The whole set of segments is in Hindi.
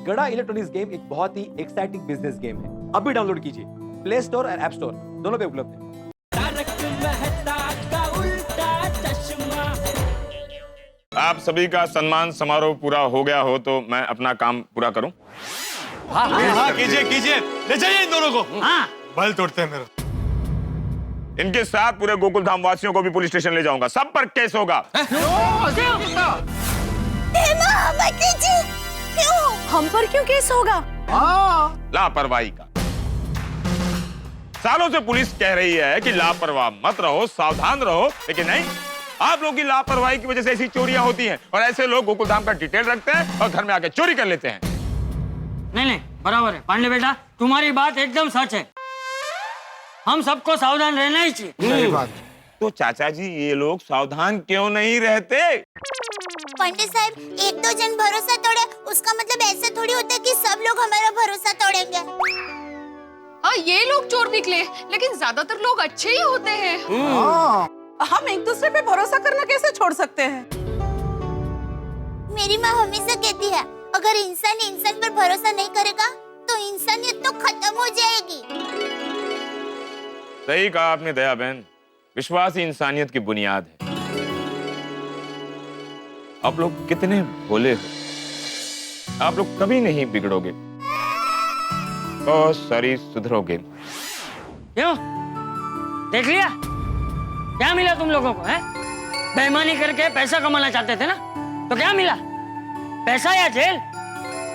गड़ा इलेक्ट्रॉनिक्स गेम एक बहुत ही एक्साइटिंग बिजनेस गेम है। अभी डाउनलोड कीजिए, प्ले स्टोर और ऐप स्टोर दोनों पे उपलब्ध है। आप सभी का सम्मान समारोह पूरा हो गया हो तो मैं अपना काम पूरा करूं। हाँ कीजिए कीजिए, ले जाइए इन दोनों को। हाँ बल तोड़ते हैं मेरा। इनके साथ पूरे गोकुल धाम वासियों को भी पुलिस स्टेशन ले जाऊंगा, सब पर केस होगा। क्यों? हम पर क्यों केस होगा? लापरवाही का। सालों से पुलिस कह रही है कि लापरवाह मत रहो, सावधान रहो, लेकिन नहीं, आप लोगों की लापरवाही की वजह से ऐसी चोरियां होती हैं और ऐसे लोग गोकुल धाम का डिटेल रखते हैं और घर में आके चोरी कर लेते हैं। नहीं बराबर है पांडे बेटा, तुम्हारी बात एकदम सच है। हम सबको सावधान रहना ही चाहिए। सही बात। तो चाचा जी ये लोग सावधान क्यों नहीं रहते? पंडित साहब, एक दो जन भरोसा तोड़े उसका मतलब ऐसा थोड़ी होता है कि सब लोग हमारा भरोसा तोड़ेंगे। ये लोग चोर निकले, लेकिन ज्यादातर लोग अच्छे ही होते हैं। हम एक दूसरे पे भरोसा करना कैसे छोड़ सकते हैं? मेरी माँ हमेशा कहती है, अगर इंसान इंसान पर भरोसा नहीं करेगा तो इंसानियत तो खत्म हो जाएगी। सही कहा आपने दया बहन, विश्वास ही इंसानियत की बुनियाद है। आप लोग कितने भोले हो, आप लोग कभी नहीं बिगड़ोगे, बहुत सारी सुधरोगे। क्यों? देख लिया क्या मिला तुम लोगों को? है बेईमानी करके पैसा कमाना चाहते थे ना, तो क्या मिला? पैसा या जेल?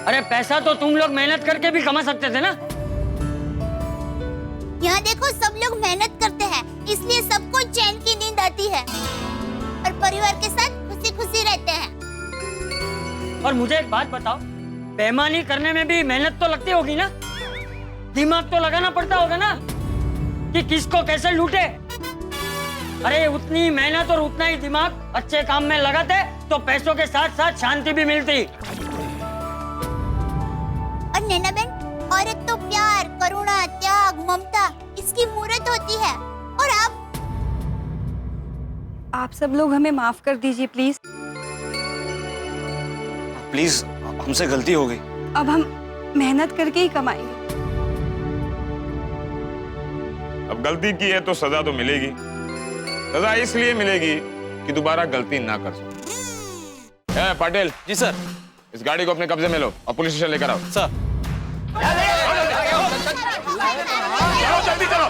अरे पैसा तो तुम लोग मेहनत करके भी कमा सकते थे ना। यहाँ देखो, सब लोग मेहनत करते हैं, इसलिए सबको चैन की नींद आती है और परिवार के साथ खुशी खुशी रहते हैं। और मुझे एक बात बताओ, बेईमानी करने में भी मेहनत तो लगती होगी ना? दिमाग तो लगाना पड़ता होगा ना कि किसको कैसे लूटे। अरे उतनी मेहनत और उतना ही दिमाग अच्छे काम में लगाते तो पैसों के साथ साथ शांति भी मिलती। और नैना बहन, औरत तो प्यार, करुणा, त्याग, ममता इसकी मूर्त होती है। और आप सब लोग हमें माफ कर दीजिए प्लीज। प्लीज, हमसे गलती हो गई। अब हम मेहनत करके ही कमाएंगे। अब गलती की है तो सजा तो मिलेगी। सजा इसलिए मिलेगी कि दोबारा गलती ना कर सको। पाटिल जी सर। इस गाड़ी को अपने कब्जे में लो और पुलिस स्टेशन लेकर आओ। सर। चलो जल्दी चलो,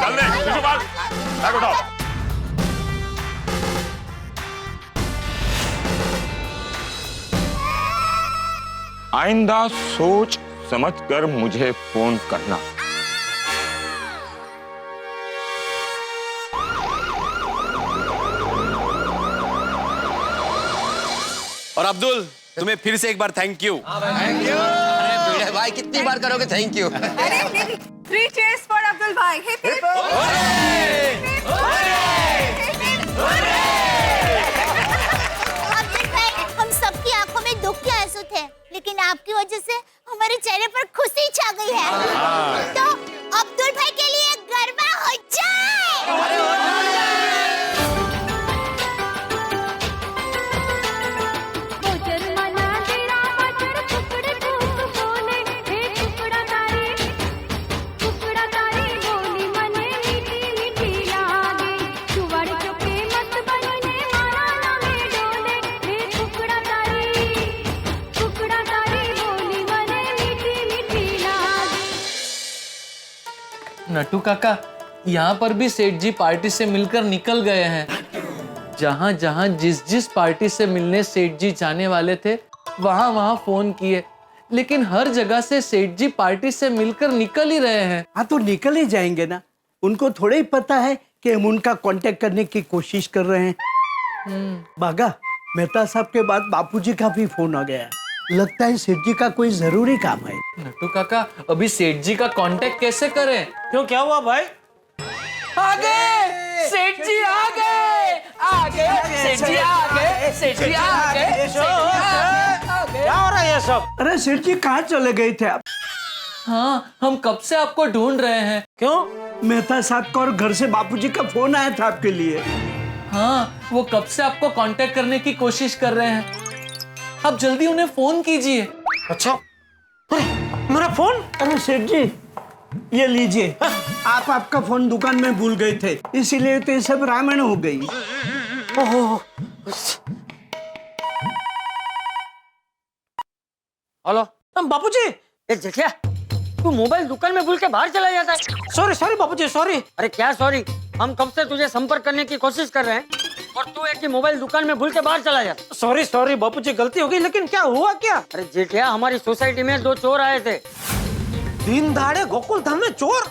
जल्दी शिशुपाल, बैग उठाओ। आइंदा सोच समझकर मुझे फोन करना। और अब्दुल, तुम्हें फिर से एक बार थैंक यू। Thank you. अरे भिड़े भाई, कितनी बार करोगे थैंक यू? अरे नहीं, 3 cheers for अब्दुल भाई। Hip hip. अब्दुल भाई, हम सबकी आंखों में दुख के आंसू थे, लेकिन आपकी वजह से हमारे चेहरे पर खुशी छा गई है। तो अब्दुल भाई के लिए गरबा हो जाए। नट्टू काका, यहाँ पर भी सेठ जी पार्टी से मिलकर निकल गए हैं। जहाँ जहाँ जिस जिस पार्टी से मिलने सेठ जी जाने वाले थे वहाँ वहाँ फोन किए, लेकिन हर जगह से सेठ जी पार्टी से मिलकर निकल ही रहे हैं। हाँ तो निकल ही जाएंगे ना, उनको थोड़ा ही पता है कि हम उनका कांटेक्ट करने की कोशिश कर रहे हैं। बागा, मेहता साहब के बाद बापूजी का भी फोन आ गया, लगता है सेठ जी का कोई जरूरी काम है। नट्टू काका, अभी सेठ जी का कांटेक्ट कैसे करें? क्यों, क्या हुआ भाई? आ गए सेठ जी, आ गए, आ गए सेठ जी, आ गए सेठ जी, आ गए। क्या हो रहा है ये सब? अरे सेठ जी कहाँ चले गए थे आप? हाँ, हम कब से आपको ढूंढ रहे हैं। क्यों? मेहता साहब का और घर से बापूजी का फोन आया था आपके लिए। हाँ, वो कब से आपको कांटेक्ट करने की कोशिश कर रहे हैं। आप जल्दी उन्हें फोन कीजिए। अच्छा, अरे मेरा फोन। अरे सेठ जी, ये लीजिए। आप आपका फोन दुकान में भूल गए थे, इसीलिए तो ये सब रामायण हो गई। ओहो, हेलो बापूजी। ए जेठिया, तू मोबाइल दुकान में भूल के बाहर चला जाता है। सॉरी सॉरी बापूजी, सॉरी। अरे क्या सॉरी, हम कब से तुझे संपर्क करने की कोशिश कर रहे हैं और तू एक ही मोबाइल दुकान में भूल के बाहर चला जाता। सॉरी सॉरी बापूजी, गलती हो गई। लेकिन क्या हुआ क्या? अरे जेठिया, हमारी सोसाइटी में 2 चोर आए थे। दिन दहाड़े गोकुल धाम में चोर?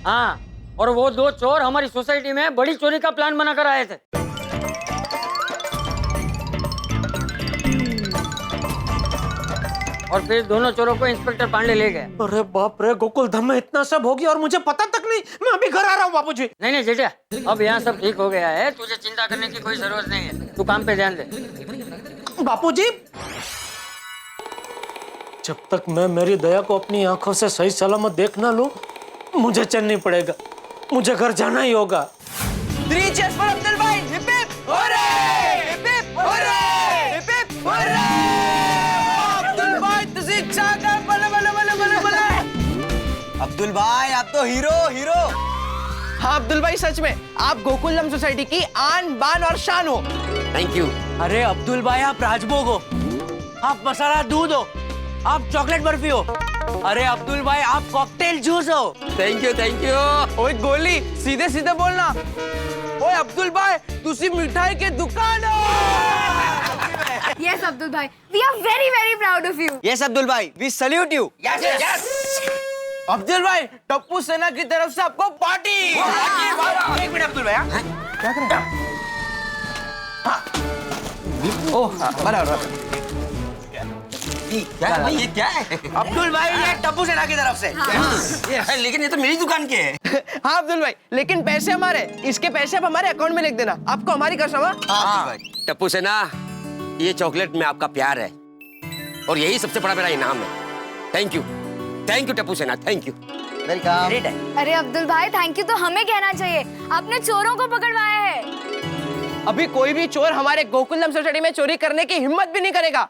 हाँ, और वो 2 चोर हमारी सोसाइटी में बड़ी चोरी का प्लान बनाकर आए थे। और फिर दोनों चोरों को इंस्पेक्टर पांडे ले गए। अरे बाप रे, गोकुल धाम में इतना सब हो गया और मुझे पता तक नहीं। मैं अभी घर आ रहा हूँ बापूजी। नहीं जेठिया, अब यहाँ सब ठीक हो गया है, तुझे चिंता करने की कोई जरूरत नहीं है। तू काम पे ध्यान दे। बापूजी, जब तक मैं मेरी दया को अपनी आंखों से सही सलामत देख ना लूं, मुझे चैन नहीं पड़ेगा। मुझे घर जाना ही होगा। 3 cheers for अब्दुल भाई। हिप हिप होरे, हिप हिप होरे, हिप हिप होरे। अब्दुल भाई तुसी चाहता बले बले बले बले बले। अब्दुल भाई आप तो हीरो हीरो। हाँ अब्दुल भाई, सच में आप गोकुलधाम सोसाइटी की आन बान और शान हो। Thank you. अरे अब्दुल भाई, आप राजभोग हो, आप मसाला दूध हो, आप चॉकलेट बर्फी हो। अरे अब्दुल भाई, आप कॉकटेल जूस हो। Thank you thank you. ओए गोली, सीधे सीधे बोलना। ओए अब्दुल भाई, तुसी मिठाई के दुकान हो। यस अब्दुल भाई, we are very very proud of you. Yes Abdul भाई, we salute you. Yes yes. Abdul भाई, टप्पू सेना की तरफ से आपको पार्टी। एक मिनट अब्दुल भाई, क्या कर रहे हैं? ओह बराबर। ये क्या है? अब्दुल भाई, ये टप्पू सेना की तरफ से। हाँ। लेकिन ये तो मेरी दुकान के है। हाँ अब्दुल भाई, लेकिन पैसे हमारे, इसके पैसे आप हमारे अकाउंट में लिख देना। आपको हमारी कसम है। हाँ टप्पू सेना, ये चॉकलेट में आपका प्यार है और यही सबसे बड़ा मेरा इनाम है। थैंक यू टप्पू सेना, थैंक यू। वेलकम। अरे अब्दुल भाई, थैंक यू तो हमें कहना चाहिए, आपने चोरों को पकड़वाया है। अभी कोई भी चोर हमारे गोकुलधाम सोसाइटी में चोरी करने की हिम्मत भी नहीं करेगा।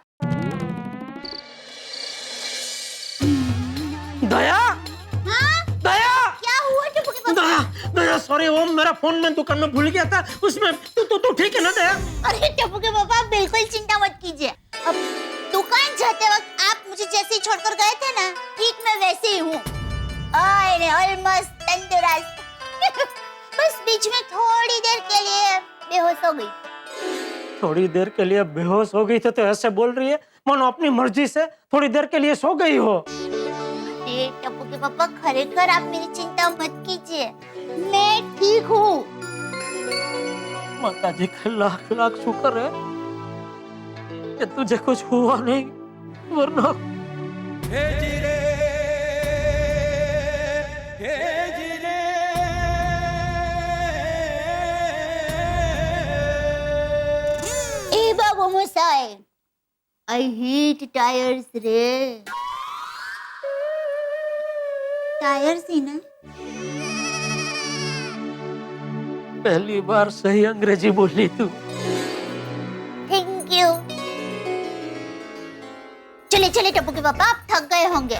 दया, हाँ? दया, क्या हुआ टप्पू के पापा? दया, दया, सॉरी, वो मेरा फोन मैं दुकान में भूल गया था। उसमें तू ठीक है ना दया? अरे टप्पू के पापा, बिल्कुल चिंता मत कीजिए। अब दुकान जाते वक्त आप मुझे जैसे ही छोड़कर गए थे ना, ठीक मैं वैसे ही हूँ। ऑलमोस्ट तंदुरुस्त। बस बीच में थोड़ी देर के लिए बेहोश हो गई। थोड़ी देर के लिए बेहोश हो गई थी तो ऐसे बोल रही है मानो अपनी मर्जी से थोड़ी देर के लिए सो गई हो। अरे टप्पू के पापा, खरेखर आप मेरी चिंता मत कीजिए, मैं ठीक हूँ। माता जी का लाख लाख शुक्र है कि तुझे कुछ हुआ नहीं, वरना ए बाबू मोसाई, I hate tires रे। टायर्स ही ना? पहली बार सही अंग्रेजी बोली तू। Thank you. चले चले टप्पू के पापा, आप थक गए होंगे,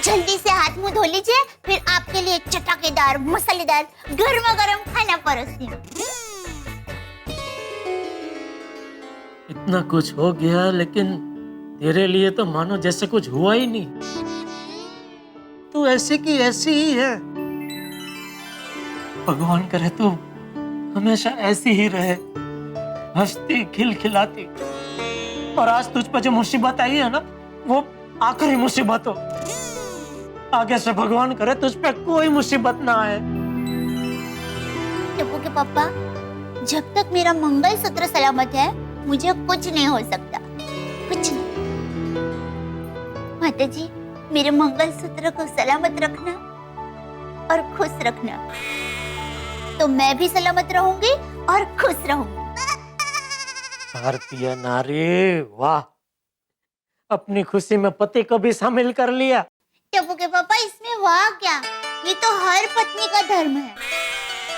जल्दी से हाथ मुंह धो लीजिए, फिर आपके लिए चटाकेदार मसालेदार गर्मा गर्म खाना परोसती हूँ। इतना कुछ हो गया, लेकिन तेरे लिए तो मानो जैसे कुछ हुआ ही नहीं। तू ऐसी की ऐसी ही है। भगवान करे तू हमेशा ऐसी ही रहे, हंसती खिलखिलाती। और आज तुझ पर जो मुसीबत आई है ना, वो आखिरी मुसीबत हो। आगे से भगवान करे तुझ पे कोई मुसीबत ना आए। टप्पू के पापा, जब तक मेरा मंगलसूत्र सलामत है, मुझे कुछ नहीं हो सकता, कुछ नहीं। माता जी, मेरे मंगलसूत्र को सलामत रखना और खुश रखना, तो मैं भी सलामत रहूंगी और खुश रहूंगी। भारतीय नारी, वाह, अपनी खुशी में पति को भी शामिल कर लिया। टप्पू के पापा, इसमें वाह क्या, ये तो हर पत्नी का धर्म है।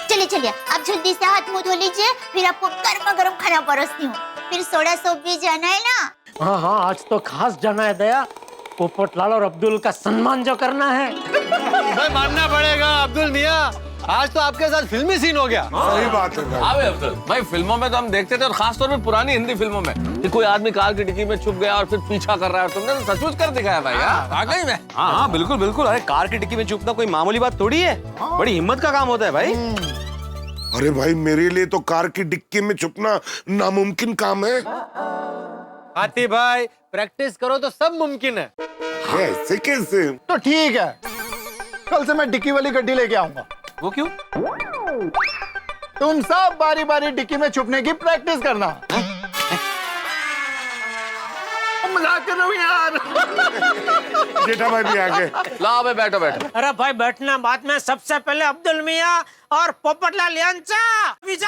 चलिए चलिए, आप जल्दी से हाथ मुंह धो लीजिए, फिर आपको गर्मा गर्म खाना परोसती हूँ। फिर सोडा सोप भी जाना है ना, हाँ हाँ, आज तो खास जाना है दया। पोपटलाल और अब्दुल का सम्मान जो करना है। भाई मानना पड़ेगा अब्दुल मियाँ, आज तो आपके साथ फिल्मी सीन हो गया। सही बात है अबे अब्दुल भाई, फिल्मों में तो हम देखते थे और खासतौर पे पुरानी हिंदी फिल्मों में कि कोई आदमी कार की डिक्की में छुप गया और फिर पीछा कर रहा है। तुमने तो सचमुच कर दिखाया भाई। वाकई में। हाँ हाँ बिल्कुल बिल्कुल। अरे कार की डिक्की में छुपना कोई मामूली बात थोड़ी है, बड़ी हिम्मत का काम होता है भाई। अरे भाई मेरे लिए तो कार की डिक्की में छुपना नामुमकिन काम है। हाथी भाई प्रैक्टिस करो तो सब मुमकिन है। ऐसे कैसे? तो ठीक है, कल से मैं डिक्की वाली गड्डी लेके आऊंगा। वो क्यों? तुम सब बारी बारी डिक्की में छुपने की प्रैक्टिस करना। मजाक कर रहा हूँ यार। जेठा भाई भी आ गए। लाओ भाई, बैठो बैठो। अरे भाई बैठना बाद में, सबसे पहले अब्दुल मियाँ और पोपटलाल यांचा विजय।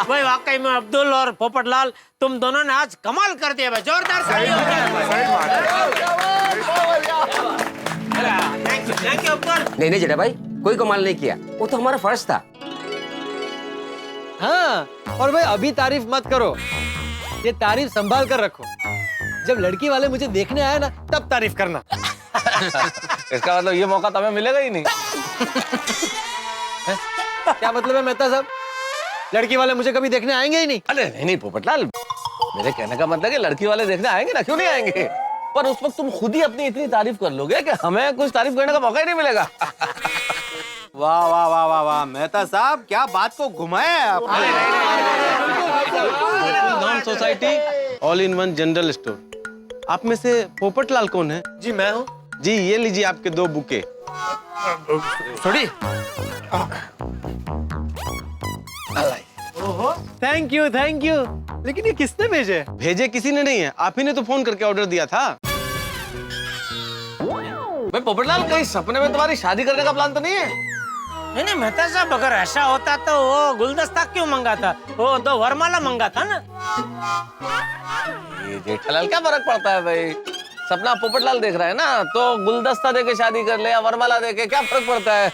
भाई वाकई में अब्दुल और पोपटलाल, तुम दोनों ने आज कमाल कर दिया भाई। जोरदार ताली हो जाए। Thank you Abdul. नहीं जेठा भाई, कोई कमाल नहीं किया, वो तो हमारा फर्ज था। हाँ, और भाई अभी तारीफ मत करो, ये तारीफ संभाल कर रखो। जब लड़की वाले मुझे देखने आए ना, तब तारीफ करना। इसका मतलब ये मौका तुम्हें मिलेगा ही नहीं। क्या मतलब है मेहता साहब? लड़की वाले मुझे कभी देखने आएंगे ही नहीं? अरे नहीं पोपटलाल, मेरे कहने का मतलब है लड़की वाले देखने आएंगे ना, क्यों नहीं आएंगे? पर उस वक्त तुम खुद ही अपनी इतनी तारीफ कर लोगे कि हमें कुछ तारीफ करने का मौका ही नहीं मिलेगा। वाह वाह वाह वाह वाह, मेहता साहब क्या बात को घुमाया है आपने। नाम society all in one general store. आप में से पोपटलाल कौन है? जी मैं हूँ। जी ये लीजिए आपके 2 बुके। थोड़ी थैंक यू थैंक यू। लेकिन ये किसने भेजे? भेजे किसी ने नहीं है, आप ही ने तो फोन करके ऑर्डर दिया था। भाई पोपटलाल, कहीं सपने में तुम्हारी शादी करने का प्लान तो नहीं है? नहीं मेहता साहब, अगर ऐसा होता तो वो गुलदस्ता क्यों मंगाता? वो 2 वरमाला मंगाता ना। ये जेठालाल क्या फर्क पड़ता है भाई? सपना पोपटलाल देख रहा है ना, तो गुलदस्ता देके शादी कर ले या वरमाला देके, क्या फर्क पड़ता है?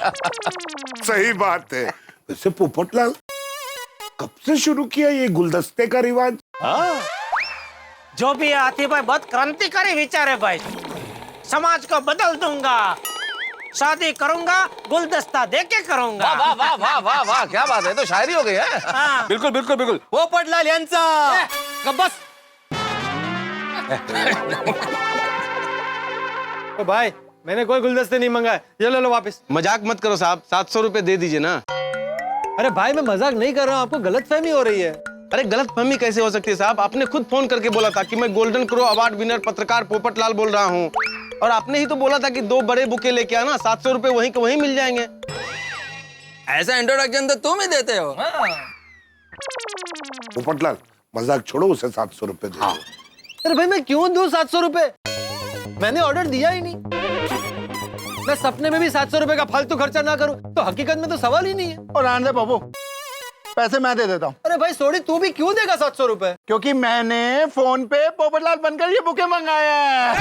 सही बात है। वैसे पोपटलाल, कब से शुरू किया ये गुलदस्ते का रिवाज? जो भी है हाथी भाई, बहुत क्रांतिकारी विचार है भाई। समाज को बदल दूंगा, शादी करूंगा गुलदस्ता देके करूंगा। वाह वाह वाह वाह वाह, क्या बात है, तो शायरी हो गई है। हाँ। बिल्कुल बिल्कुल बिल्कुल। पोपटलाल यांचा बस ओ भाई, मैंने कोई गुलदस्ते नहीं मंगाए, ये ले लो वापस। मजाक मत करो साहब, 700 रुपए दे दीजिए ना। अरे भाई मैं मजाक नहीं कर रहा हूँ, आपको गलतफहमी हो रही है। अरे गलतफहमी कैसे हो सकती है साहब? आपने खुद फोन करके बोला था कि मैं गोल्डन क्रो अवार्ड विनर पत्रकार पोपटलाल बोल रहा हूँ, और आपने ही तो बोला था कि 2 बड़े बुके लेके आना, 700 रुपए वहीं के वहीं मिल जाएंगे। ऐसा इंट्रोडक्शन तो तुम ही देते हो। पोपटलाल मजाक छोड़ो, उसे 700 रुपए दे। अरे भाई मैं क्यों दूं 700 रुपए? मैंने ऑर्डर दिया ही नहीं। मैं सपने में भी 700 रुपए का फालतू खर्चा ना करूं तो हकीकत में तो सवाल ही नहीं है। और आने दे बाबू, पैसे मैं दे देता हूँ। अरे भाई सोडी, तू भी क्यों देगा 700 रुपए? क्योंकि मैंने फोन पे पोपटलाल बनकर ये बुके मंगाए हैं।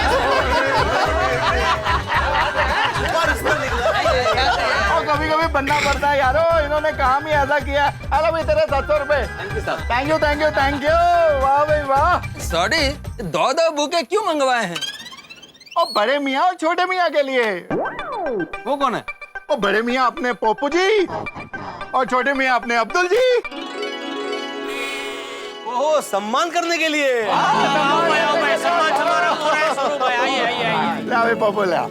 और कभी कभी बनना पड़ता है यारो, इन्होंने काम ही ऐसा किया। अरे भाई तेरे 700 रुपए। Thank you thank you thank you. वाह भाई वाह। सॉरी, 2 बुके क्यों मंगवाए हैं? और बड़े मियाँ और छोटे मियाँ के लिए। वो कौन है? और बड़े मियाँ अपने पोपू जी और छोटे मियाँ अपने अब्दुल जी। ओहो, सम्मान करने के लिए। ला भाई पोपू ला।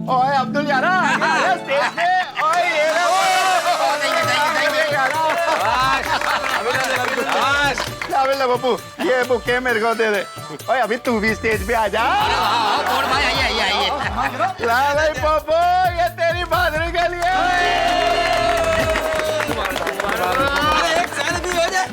ओए अब्दुल यारा, स्टेज पे। ओए ये लो। ला बाबू, ये बुके मेरे को दे दे। ओए अभी तू भी स्टेज पे आ जा। ला भाई पोपू, ये तेरी बहादुरी के लिए। एक साथ भी हो जाए।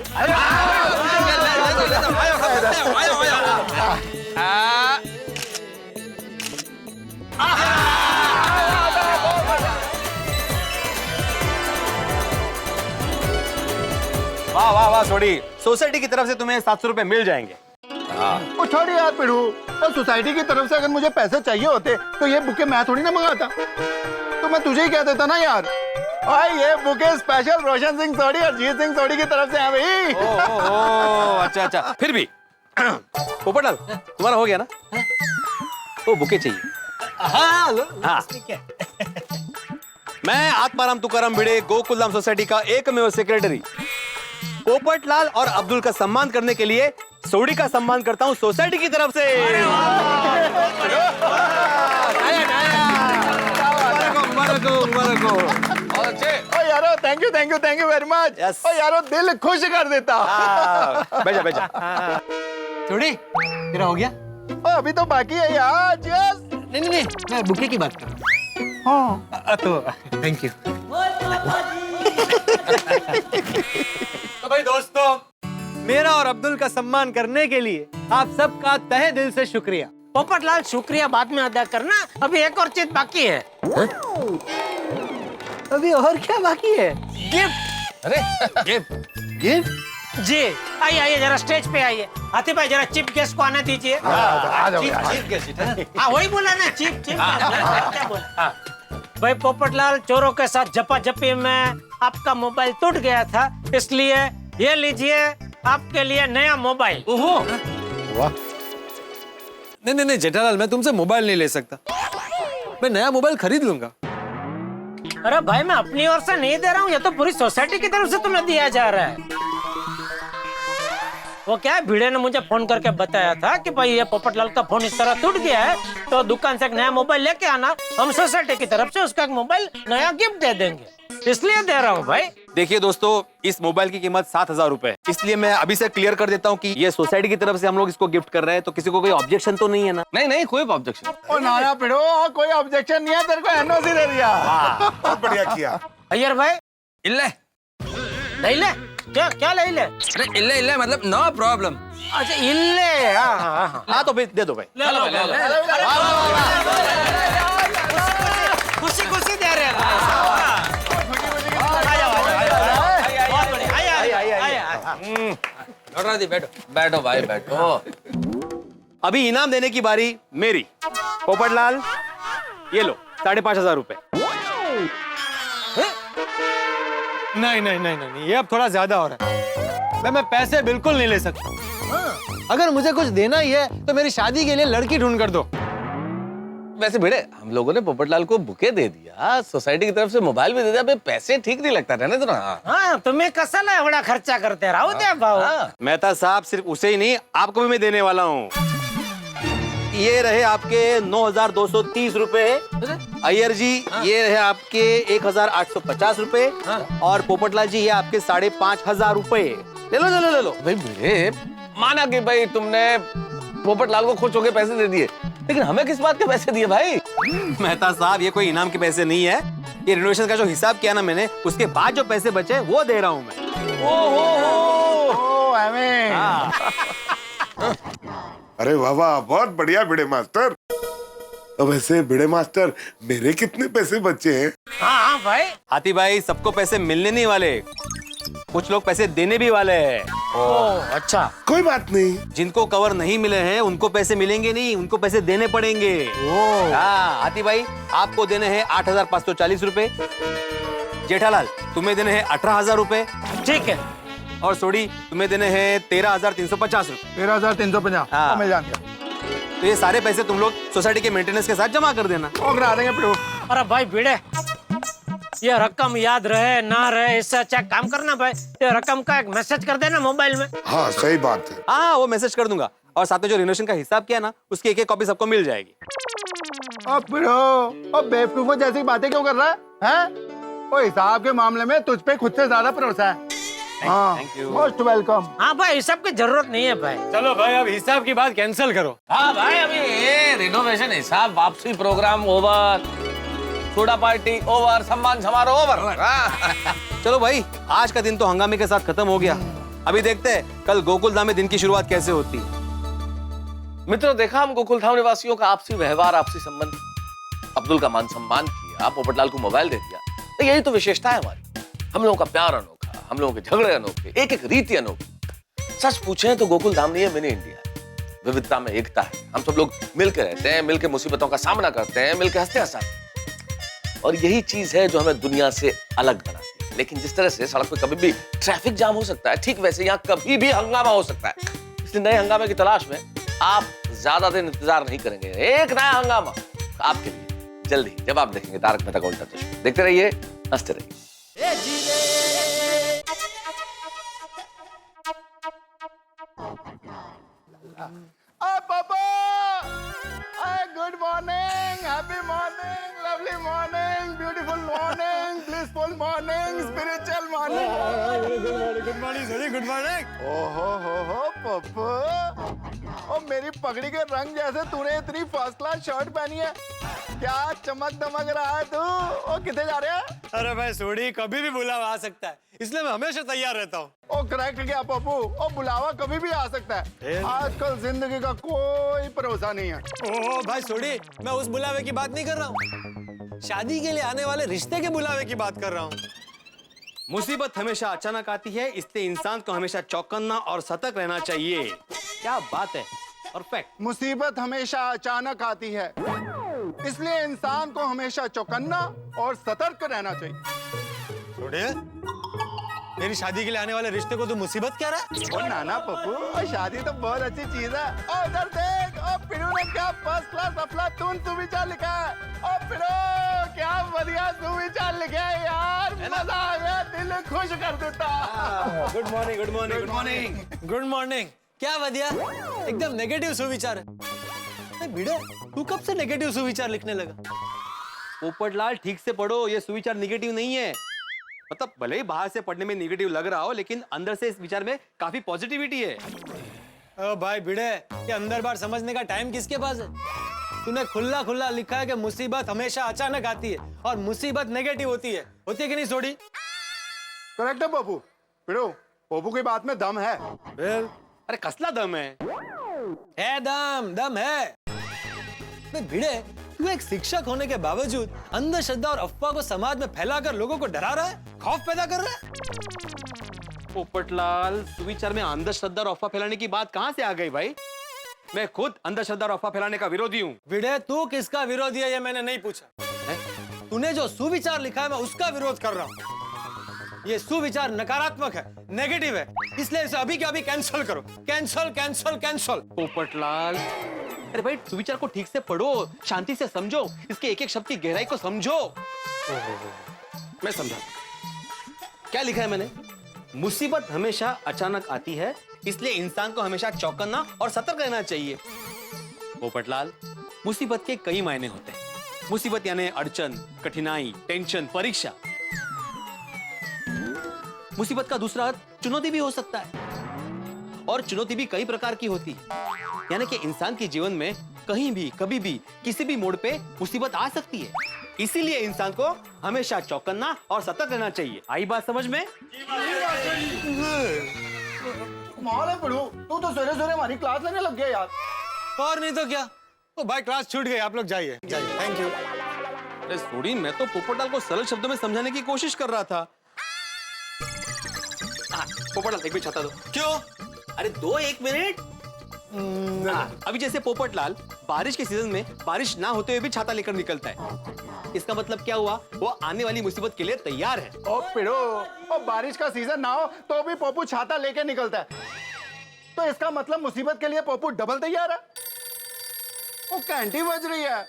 वाह वाह वाह सोडी, सोसाइटी की तरफ से तुम्हें 700 रुपए मिल जाएंगे। वो छोड़ यार पिड़ू, तो सोसाइटी की तरफ से अगर मुझे पैसे चाहिए होते तो ये बुके मैं थोड़ी ना मंगाता, तो मैं तुझे ही कह देता ना यार। भाई ये बुके स्पेशल रोशन सिंह सोडी और जीत सिंह सोडी की तरफ से है भाई। ओ, अच्छा अच्छा, फिर भी पोपटलाल तुम्हारा हो गया ना? वो बुके चाहिए। हाँ। मैं आत्माराम तुकाराम भिड़े गोकुल धाम सोसाइटी का एकमेव सेक्रेटरी पोपटलाल और अब्दुल का सम्मान करने के लिए सोडी का सम्मान करता हूँ सोसाइटी की तरफ से। ओ यारो थैंक यू वेरी मच। ओ यारो दिल खुश कर देता। बैठा बैठा। थोड़ी तेरा हो गया? ओ अभी तो बाकी है यार। यस। नहीं, मैं बुके की बात कर रहा हूँ। हाँ तो थैंक यू। तो भाई दोस्तों, मेरा और अब्दुल का सम्मान करने के लिए आप सबका तहे दिल से शुक्रिया। पोपटलाल शुक्रिया बाद में अदा करना, अभी एक और चीज बाकी है। अभी और क्या बाकी है? गिफ्ट। अरे गिफ्ट? जी आइए आइए जरा स्टेज पे आइए। हाथी भाई जरा चीफ गेस्ट को आने दीजिए। हाँ वही बोला ना, चीफ चीफ क्या बोला? भाई पोपटलाल, चोरों के साथ झपाझपी में आपका मोबाइल टूट गया था, इसलिए ये लीजिए आपके लिए नया मोबाइल। ओहो वाह। नहीं जेठालाल, मैं तुमसे मोबाइल नहीं ले सकता। मैं नया मोबाइल खरीद लूंगा। अरे भाई मैं अपनी ओर से नहीं दे रहा हूँ, ये तो पूरी सोसाइटी की तरफ से तुम्हें दिया जा रहा है। वो क्या है, भिड़े ने मुझे फोन करके बताया था कि भाई ये पोपटलाल का फोन इस तरह टूट गया है, तो दुकान से एक नया मोबाइल लेके आना, हम सोसाइटी की तरफ से उसका एक मोबाइल नया गिफ्ट दे देंगे, इसलिए दे रहा हूँ भाई। देखिए दोस्तों, इस मोबाइल की कीमत 7,000 रुपए, इसलिए मैं अभी से क्लियर कर देता हूँ कि ये सोसाइटी की तरफ से हम लोग इसको गिफ्ट कर रहे हैं, तो किसी को कोई ऑब्जेक्शन तो नहीं है ना? नहीं कोई ऑब्जेक्शन। ओ नाना पिड़ो, कोई ऑब्जेक्शन नहीं है, तेरे को एनओसी दे दिया। बहुत बढ़िया किया। अय्यर भाई इल्ले ले ले, क्या ले ले? अरे इल्ले मतलब नो प्रॉब्लम। अच्छा इल्ले, हाँ तो दे दो भाई। खुशी दे रहे हैं। बैठो भाई बैठो। अभी इनाम देने की बारी मेरी। पोपटलाल ये लो 5,500 रुपए। नहीं, ये अब थोड़ा ज्यादा हो रहा है। मैं पैसे बिल्कुल नहीं ले सकता। अगर मुझे कुछ देना ही है तो मेरी शादी के लिए लड़की ढूंढ कर दो। वैसे भिड़े, हम लोगों ने पोपटलाल को बुके दे दिया, सोसाइटी की तरफ से मोबाइल भी दे दिया, पैसे ठीक नहीं लगता, रहने दो ना। हाँ तुम्हें कसाला एवढा खर्चा करते राहू द्या भाऊ। मेहता साहब, सिर्फ उसे ही नहीं, आपको भी मैं देने वाला हूँ। ये रहे आपके 9,230 रुपए। अय्यर जी ये रहे आपके 1,850 रुपए। और पोपटलाल जी ये आपके 5,500 रुपए। ले लो। भाई भिड़े, माना कि भाई तुमने पोपटलाल को खुश होकर पैसे दे दिए, लेकिन हमें किस बात के पैसे दिए भाई? मेहता साहब, ये कोई इनाम के पैसे नहीं है, ये रिनोवेशन का जो हिसाब किया ना मैंने, उसके बाद जो पैसे बचे वो दे रहा हूँ मैं। अरे वाह, बहुत बढ़िया भिड़े मास्टर। तो वैसे भिड़े मास्टर, मेरे कितने पैसे बचे हैं? हाँ भाई। हाथी भाई, सबको पैसे मिलने नहीं वाले, कुछ लोग पैसे देने भी वाले हैं। अच्छा, कोई बात नहीं। जिनको कवर नहीं मिले हैं उनको पैसे मिलेंगे नहीं, उनको पैसे देने पड़ेंगे। हाँ हाथी भाई, आपको देने हैं 8,540 रुपए। जेठालाल, तुम्हें देने हैं 18,000 रुपए। ठीक है। और सोडी, तुम्हें देने हैं 13,350 रुपए। 13,350। हाँ। मैं जान गया। तो ये सारे पैसे तुम लोग सोसाइटी के मेंटेनेंस के साथ जमा कर देना। करा देंगे पिड़ो। अरे भाई भिड़े, ये रकम याद रहे ना रहे, इससे अच्छा काम करना भाई, ये रकम का एक मैसेज कर देना मोबाइल में। हाँ सही बात है। हाँ वो मैसेज कर दूंगा, और साथ में जो रिनोवेशन का हिसाब किया ना, उसकी एक कॉपी सबको मिल जाएगी। अब पिड़ो, अब बेवकूफों जैसी बातें क्यों कर रहा है? वो हिसाब के मामले में तुझ पे खुद से ज्यादा भरोसा है। Thank you. Most welcome. हाँ भाई, हिसाब की जरूरत नहीं है भाई। चलो भाई, अब हिसाब की बात कैंसिल करो। हाँ भाई, अभी ये रिनोवेशन हिसाब, वापसी programme over, soda party over, सम्मान समारोह ओवर। चलो भाई, आज का दिन तो हंगामे के साथ खत्म हो गया। अभी देखते हैं कल गोकुल धाम में दिन की शुरुआत कैसे होती है। मित्रों, देखा हम गोकुल धाम निवासियों का आपसी व्यवहार, आपसी संबंध, अब्दुल का मान सम्मान किया, पोपटलाल को मोबाइल दे दिया, तो यही तो विशेषता है हमारी। हम लोगों का प्यार अनोखा, हम लोगों के झगड़े अनोखे, एक एक रीति अनोखी। सच पूछे तो गोकुल धाम नहीं है, मिनी इंडिया है। विविधता में एकता है। हम सब लोग मिलकर रहते हैं, मिलकर मुसीबतों का सामना करते हैं, मिलकर हंसते हंसाते। और यही चीज है जो हमें दुनिया से अलग बनाती है। लेकिन जिस तरह से सड़क पे कभी भी ट्रैफिक जाम हो सकता है, ठीक वैसे यहाँ कभी भी हंगामा हो सकता है। इसलिए नए हंगामे की तलाश में आप ज्यादा दिन इंतजार नहीं करेंगे। एक नया हंगामा आपके लिए जल्दी, जब आप देखेंगे तारक मेहता का उल्टा चश्मा। देखते रहिए, हंसते रहिए। Good morning, happy morning, lovely morning, beautiful morning, blissful morning, spiritual morning. Good morning sorry, good morning. ओहो पप्पू, ओ मेरी पगड़ी के रंग जैसे तूने इतनी फर्स्ट क्लास शर्ट पहनी है, क्या चमक दमक रहा है तू? ओ कितने जा रहे हैं? अरे भाई सोडी, कभी भी बुलावा आ सकता है, इसलिए मैं हमेशा तैयार रहता हूँ। ओ करेक्ट क्या पप्पू, ओ बुलावा कभी भी आ सकता है। आजकल जिंदगी का कोई भरोसा नहीं है। ओह भाई सोडी, मैं उस बुलावे की बात नहीं कर रहा हूँ, शादी के लिए आने वाले रिश्ते के बुलावे की बात कर रहा हूँ। मुसीबत हमेशा अचानक आती है, इसलिए इंसान को हमेशा चौकन्ना और सतर्क रहना चाहिए। क्या बात है, परफेक्ट। मुसीबत हमेशा अचानक आती है, इसलिए इंसान को हमेशा चौकन्ना और सतर्क रहना चाहिए। सोडी, मेरी शादी के लिए आने वाले रिश्ते को तो मुसीबत क्या रहा? ओ नाना पप्पू, और शादी तो बहुत अच्छी चीज है। और उधर देख, और पिरू ने क्या फर्स्ट क्लास अफलातून सुविचार लिखा है। और पिरू क्या बढ़िया सुविचार लिखे है यार, मजा आ गया, दिल खुश कर देता। Good morning, good morning, good morning, good morning. क्या बढ़िया, एकदम नेगेटिव सुविचार है। भिड़े, तू कब से नेगेटिव सुविचार लिखने लगा? पोपटलाल, ठीक से पढ़ो, ये सुविचार नेगेटिव नहीं है। मतलब भले ही बाहर से पढ़ने में नेगेटिव लग रहा हो, लेकिन अंदर से इस विचार में काफी पॉजिटिविटी है। ओ भाई भिड़े, ये अंदर बाहर समझने का टाइम किसके पास है? तूने खुला खुला लिखा है कि मुसीबत हमेशा अचानक आती है और मुसीबत नेगेटिव होती है कि नहीं सोडी? करेक्ट है पप्पू। पिरू, पप्पू की बात में दम है। अरे कसला दम है? दम है। भिड़े, तू एक शिक्षक होने के बावजूद अंधश्रद्धा और अफवाह को समाज में फैलाकर लोगों को डरा रहा है, खौफ पैदा कर रहा है। पोपटलाल, सुविचार में अंधश्रद्धा और अफवाह फैलाने की बात कहां से आ गई भाई? मैं खुद अंधश्रद्धा और अफवाह फैलाने का विरोधी हूँ। भिड़े, तू किसका विरोधी है ये मैंने नहीं पूछा। तूने जो सुविचार लिखा है मैं उसका विरोध कर रहा हूँ। ये सुविचार नकारात्मक है, नेगेटिव है, इसलिए इसे अभी के अभी कैंसिल करो। Cancel cancel cancel. पोपटलाल, अरे भाई सुविचार को ठीक से पढ़ो, शांति से समझो, इसके एक एक शब्द की गहराई को समझो। मैं समझा क्या लिखा है मैंने। मुसीबत हमेशा अचानक आती है, इसलिए इंसान को हमेशा चौकन्ना और सतर्क रहना चाहिए। पोपटलाल, मुसीबत के कई मायने होते हैं। मुसीबत यानी अड़चन, कठिनाई, टेंशन, परीक्षा। मुसीबत का दूसरा अर्थ चुनौती भी हो सकता है, और चुनौती भी कई प्रकार की होती है। यानी कि इंसान के जीवन में कहीं भी, कभी भी, किसी भी मोड़ पे मुसीबत आ सकती है। इसीलिए इंसान को हमेशा चौकन्ना और सतर्क रहना चाहिए। आई बात समझ में? माल है पिरू, तू तो सवेरे सवेरे हमारी क्लास लेने लग गया यार। और नहीं तो क्या। तो भाई क्लास छूट गई, आप लोग जाइए जाइए। Thank you. अरे सोडी, मैं तो पोपटलाल को सरल शब्दों में समझाने की कोशिश कर रहा था। पोपटलाल, एक भी छाता दो। क्यों? अरे दो, एक मिनट। अभी जैसे पोपटलाल बारिश के सीजन में बारिश ना होते हुए भी छाता लेकर निकलता है, इसका मतलब क्या हुआ? वो आने वाली मुसीबत के लिए तैयार है। ओ पिरो, ओ बारिश का सीजन ना हो तो भी पप्पू छाता लेके निकलता है, तो इसका मतलब मुसीबत के लिए पप्पू डबल तैयार है। ओ घंटी बज रही है,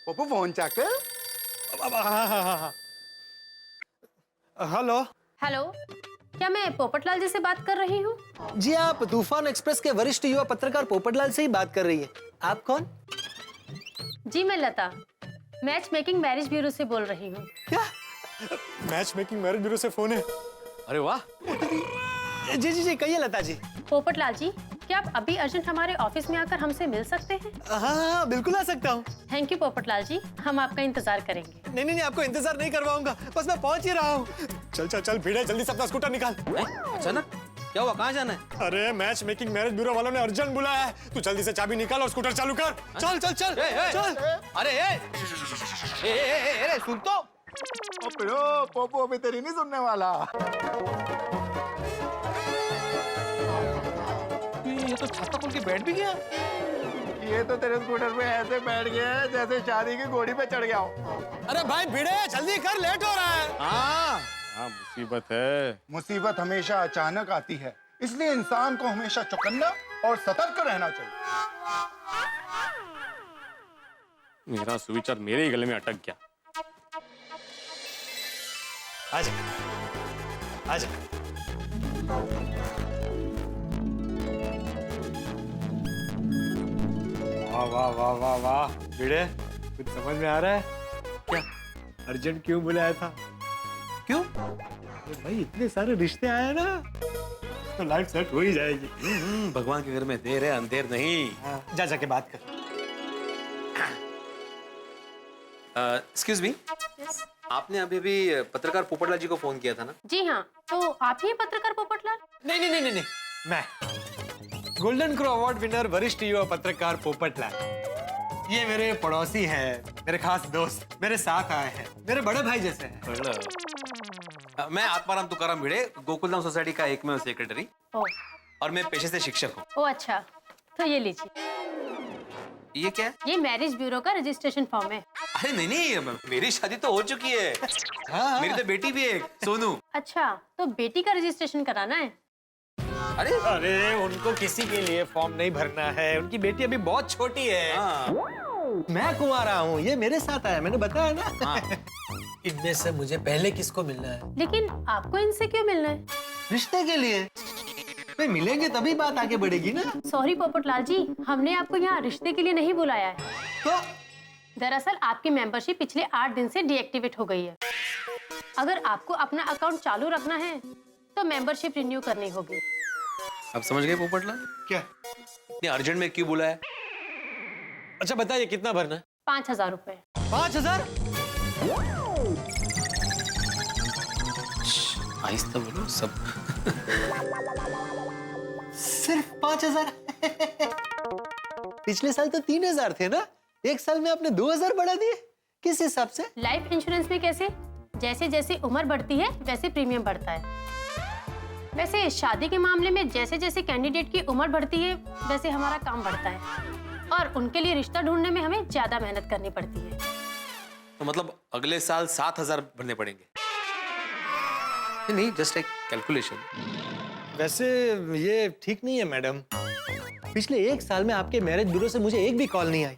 पप्पू फोन चेक कर। हेलो हेलो, क्या मैं पोपटलाल जी से बात कर रही हूँ? जी, आप तूफान एक्सप्रेस के वरिष्ठ युवा पत्रकार पोपटलाल से ही बात कर रही है। आप कौन? जी, मैं लता, मैच मेकिंग मैरिज ब्यूरो से बोल रही हूँ। क्या? मैच मेकिंग मैरिज ब्यूरो से फोन है? अरे वाह। जी जी जी, कहिए लता जी। पोपटलाल जी, क्या आप अभी अर्जेंट हमारे ऑफिस में आकर हमसे मिल सकते हैं? हाँ, बिल्कुल आ सकता हूँ। थैंक यू पोपटलाल जी, हम आपका इंतजार करेंगे। नहीं नहीं, आपको इंतजार नहीं करवाऊंगा, बस मैं पहुंच ही रहा हूँ। चल चल चल भिड़े, जल्दी से अपना स्कूटर निकाल। अचानक क्या हुआ, कहाँ जाना है? अरे मैच मेकिंग मैरिज ब्यूरो वालों ने अर्जेंट बुलाया है, तू जल्दी से चाबी निकाल और स्कूटर चालू कर। चल चल चल चल। अरे सुन तो। पोपू अभी तेरी नहीं सुनने वाला। ये तो छाता खोल के बैठ भी गया। ये तो तेरे स्कूटर पे ऐसे बैठ गया है जैसे शादी की घोड़ी पे चढ़ गया हो। अरे भाई भिड़े जल्दी कर, लेट हो रहा है। हाँ मुसीबत है। मुसीबत हमेशा अचानक आती है, इसलिए इंसान को हमेशा चौकन्ना और सतर्क रहना चाहिए। मेरा सुविचार मेरे ही गले में अटक गया। आजा आजा। वाह वाह वाह वाह वाह भिड़े, कुछ समझ में आ रहा है क्या? अर्जेंट क्यों बुलाया था? क्यों? अरे भाई इतने सारे रिश्ते आए ना, तो लाइफ सेट हो ही जाएगी। भगवान के घर में देर है, अंधेर नहीं। जा जाके बात कर। एक्सक्यूज मी, आपने अभी अभी पत्रकार पोपटलाल जी को फोन किया था ना? जी हाँ, तो आप ही हैं पत्रकार पोपटलाल? नहीं नहीं नहीं नहीं, मैं गोल्डन क्रो अवार्ड विनर वरिष्ठ युवा पत्रकार पोपटलाल। ये मेरे पड़ोसी हैं, मेरे खास दोस्त, मेरे साथ आए हैं, मेरे बड़े भाई जैसे हैं। मैं आत्माराम तुकाराम भिड़े, गोकुलधाम सोसाइटी का एकमेव सेक्रेटरी, ओ और मैं पेशे से शिक्षक हूँ। ओ अच्छा, तो ये लीजिए। ये क्या है? ये मैरिज ब्यूरो का रजिस्ट्रेशन फॉर्म है। अरे नहीं नहीं, मेरी शादी तो हो चुकी है। मेरी तो बेटी भी है, सोनू। अच्छा, तो बेटी का रजिस्ट्रेशन कराना है? अरे अरे उनको किसी के लिए फॉर्म नहीं भरना है, उनकी बेटी अभी बहुत छोटी है। मैं कुंवारा हूँ, ये मेरे साथ आया, मैंने बताया ना। इनमें से मुझे पहले किसको मिलना है? लेकिन आपको इनसे क्यों मिलना है? रिश्ते के लिए। नहीं मिलेंगे तभी बात आगे बढ़ेगी ना। सॉरी पोपटलाल जी, हमने आपको यहाँ रिश्ते के लिए नहीं बुलाया है। तो दरअसल आपकी मेंबरशिप पिछले 8 दिन से डीएक्टिवेट हो गई है। अगर आपको अपना अकाउंट चालू रखना है तो मेंबरशिप रिन्यू करनी होगी। अब समझ गए पोपटलाल? क्या इतने अर्जेंट में क्यों बुलाया? अच्छा बताइए कितना भरना है? 5,000 रुपए। 5,000? आहिस्ता बोलो सब। सिर्फ 5,000? पिछले साल तो 3,000 थे ना, एक साल में आपने 2,000 बढ़ा दिए, किस हिसाब से? लाइफ इंश्योरेंस में कैसे? जैसे जैसे उम्र बढ़ती है वैसे प्रीमियम बढ़ता है। वैसे शादी के मामले में जैसे जैसे कैंडिडेट की उम्र बढ़ती है वैसे हमारा काम बढ़ता है और उनके लिए रिश्ता ढूंढने में हमें ज्यादा मेहनत करनी पड़ती है। तो मतलब अगले साल 7,000 भरने पड़ेंगे? नहीं, जस्ट एक कैलकुलेशन। वैसे ये ठीक नहीं है मैडम। पिछले एक साल में आपके मैरिज ब्यूरो से मुझे एक भी कॉल नहीं आई,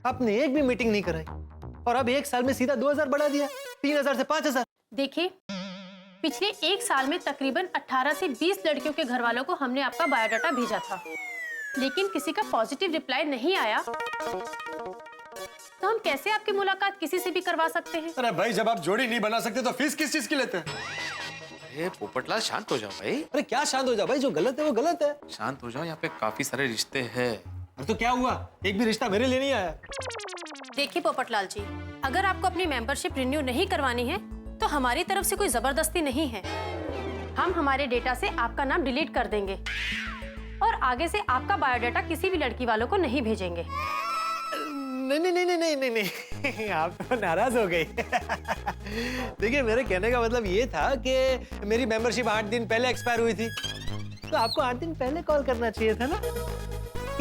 आपने एक भी मीटिंग नहीं कराई, और अब एक साल में सीधा 2,000 बढ़ा दिया, 3,000 से 5,000। देखिए, पिछले एक साल में तकरीबन 18 से 20 लड़कियों के घर वालों को हमने आपका बायोडाटा भेजा था, लेकिन किसी का पॉजिटिव रिप्लाई नहीं आया, तो हम कैसे आपकी मुलाकात किसी से भी करवा सकते हैं? अरे भाई, जब आप जोड़ी नहीं बना सकते तो फीस किस चीज की लेते हैं? अरे पोपटलाल शांत हो जाओ भाई। अरे क्या शांत हो जाओ भाई, जो गलत है वो गलत है। शांत हो जाओ, यहाँ पे काफी सारे रिश्ते हैं। तो क्या हुआ, एक भी रिश्ता मेरे लिए नहीं आया? देखिए पोपटलाल जी, अगर आपको अपनी मेंबरशिप रिन्यू नहीं करवानी है तो हमारी तरफ से कोई जबरदस्ती नहीं है। हम हमारे डेटा से आपका नाम डिलीट कर देंगे और आगे से आपका बायोडाटा किसी भी लड़की वालों को नहीं भेजेंगे। नहीं नहीं नहीं नहीं नहीं नहीं, आप तो नाराज हो गई। देखिए, मेरे कहने का मतलब ये था कि मेरी मेंबरशिप 8 दिन पहले एक्सपायर हुई थी, तो आपको 8 दिन पहले कॉल करना चाहिए था ना।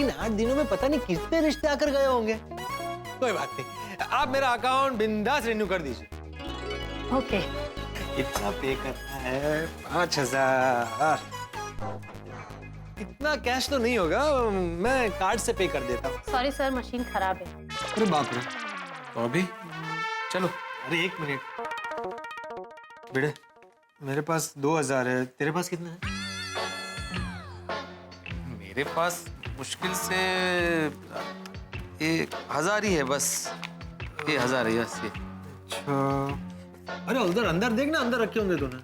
इन 8 दिनों में पता नहीं कितने रिश्ते आकर गए होंगे। कोई बात नहीं, आप मेरा अकाउंट बिंदास रिन्यू कर दीजिए। ओके। इतना पे करना है? 5,000। इतना कैश तो नहीं होगा, मैं कार्ड से पे कर देता हूँ। सॉरी सर, मशीन खराब है। अरे बाप रे। तो अभी चलो। अरे 1 मिनट बेटे, मेरे पास 2,000 है, तेरे पास कितना है? मेरे पास मुश्किल से 1,000 ही है बस। ये 1,000 है, यस ये। अच्छा, अरे उधर अंदर देखना, अंदर रखे होंगे तूने।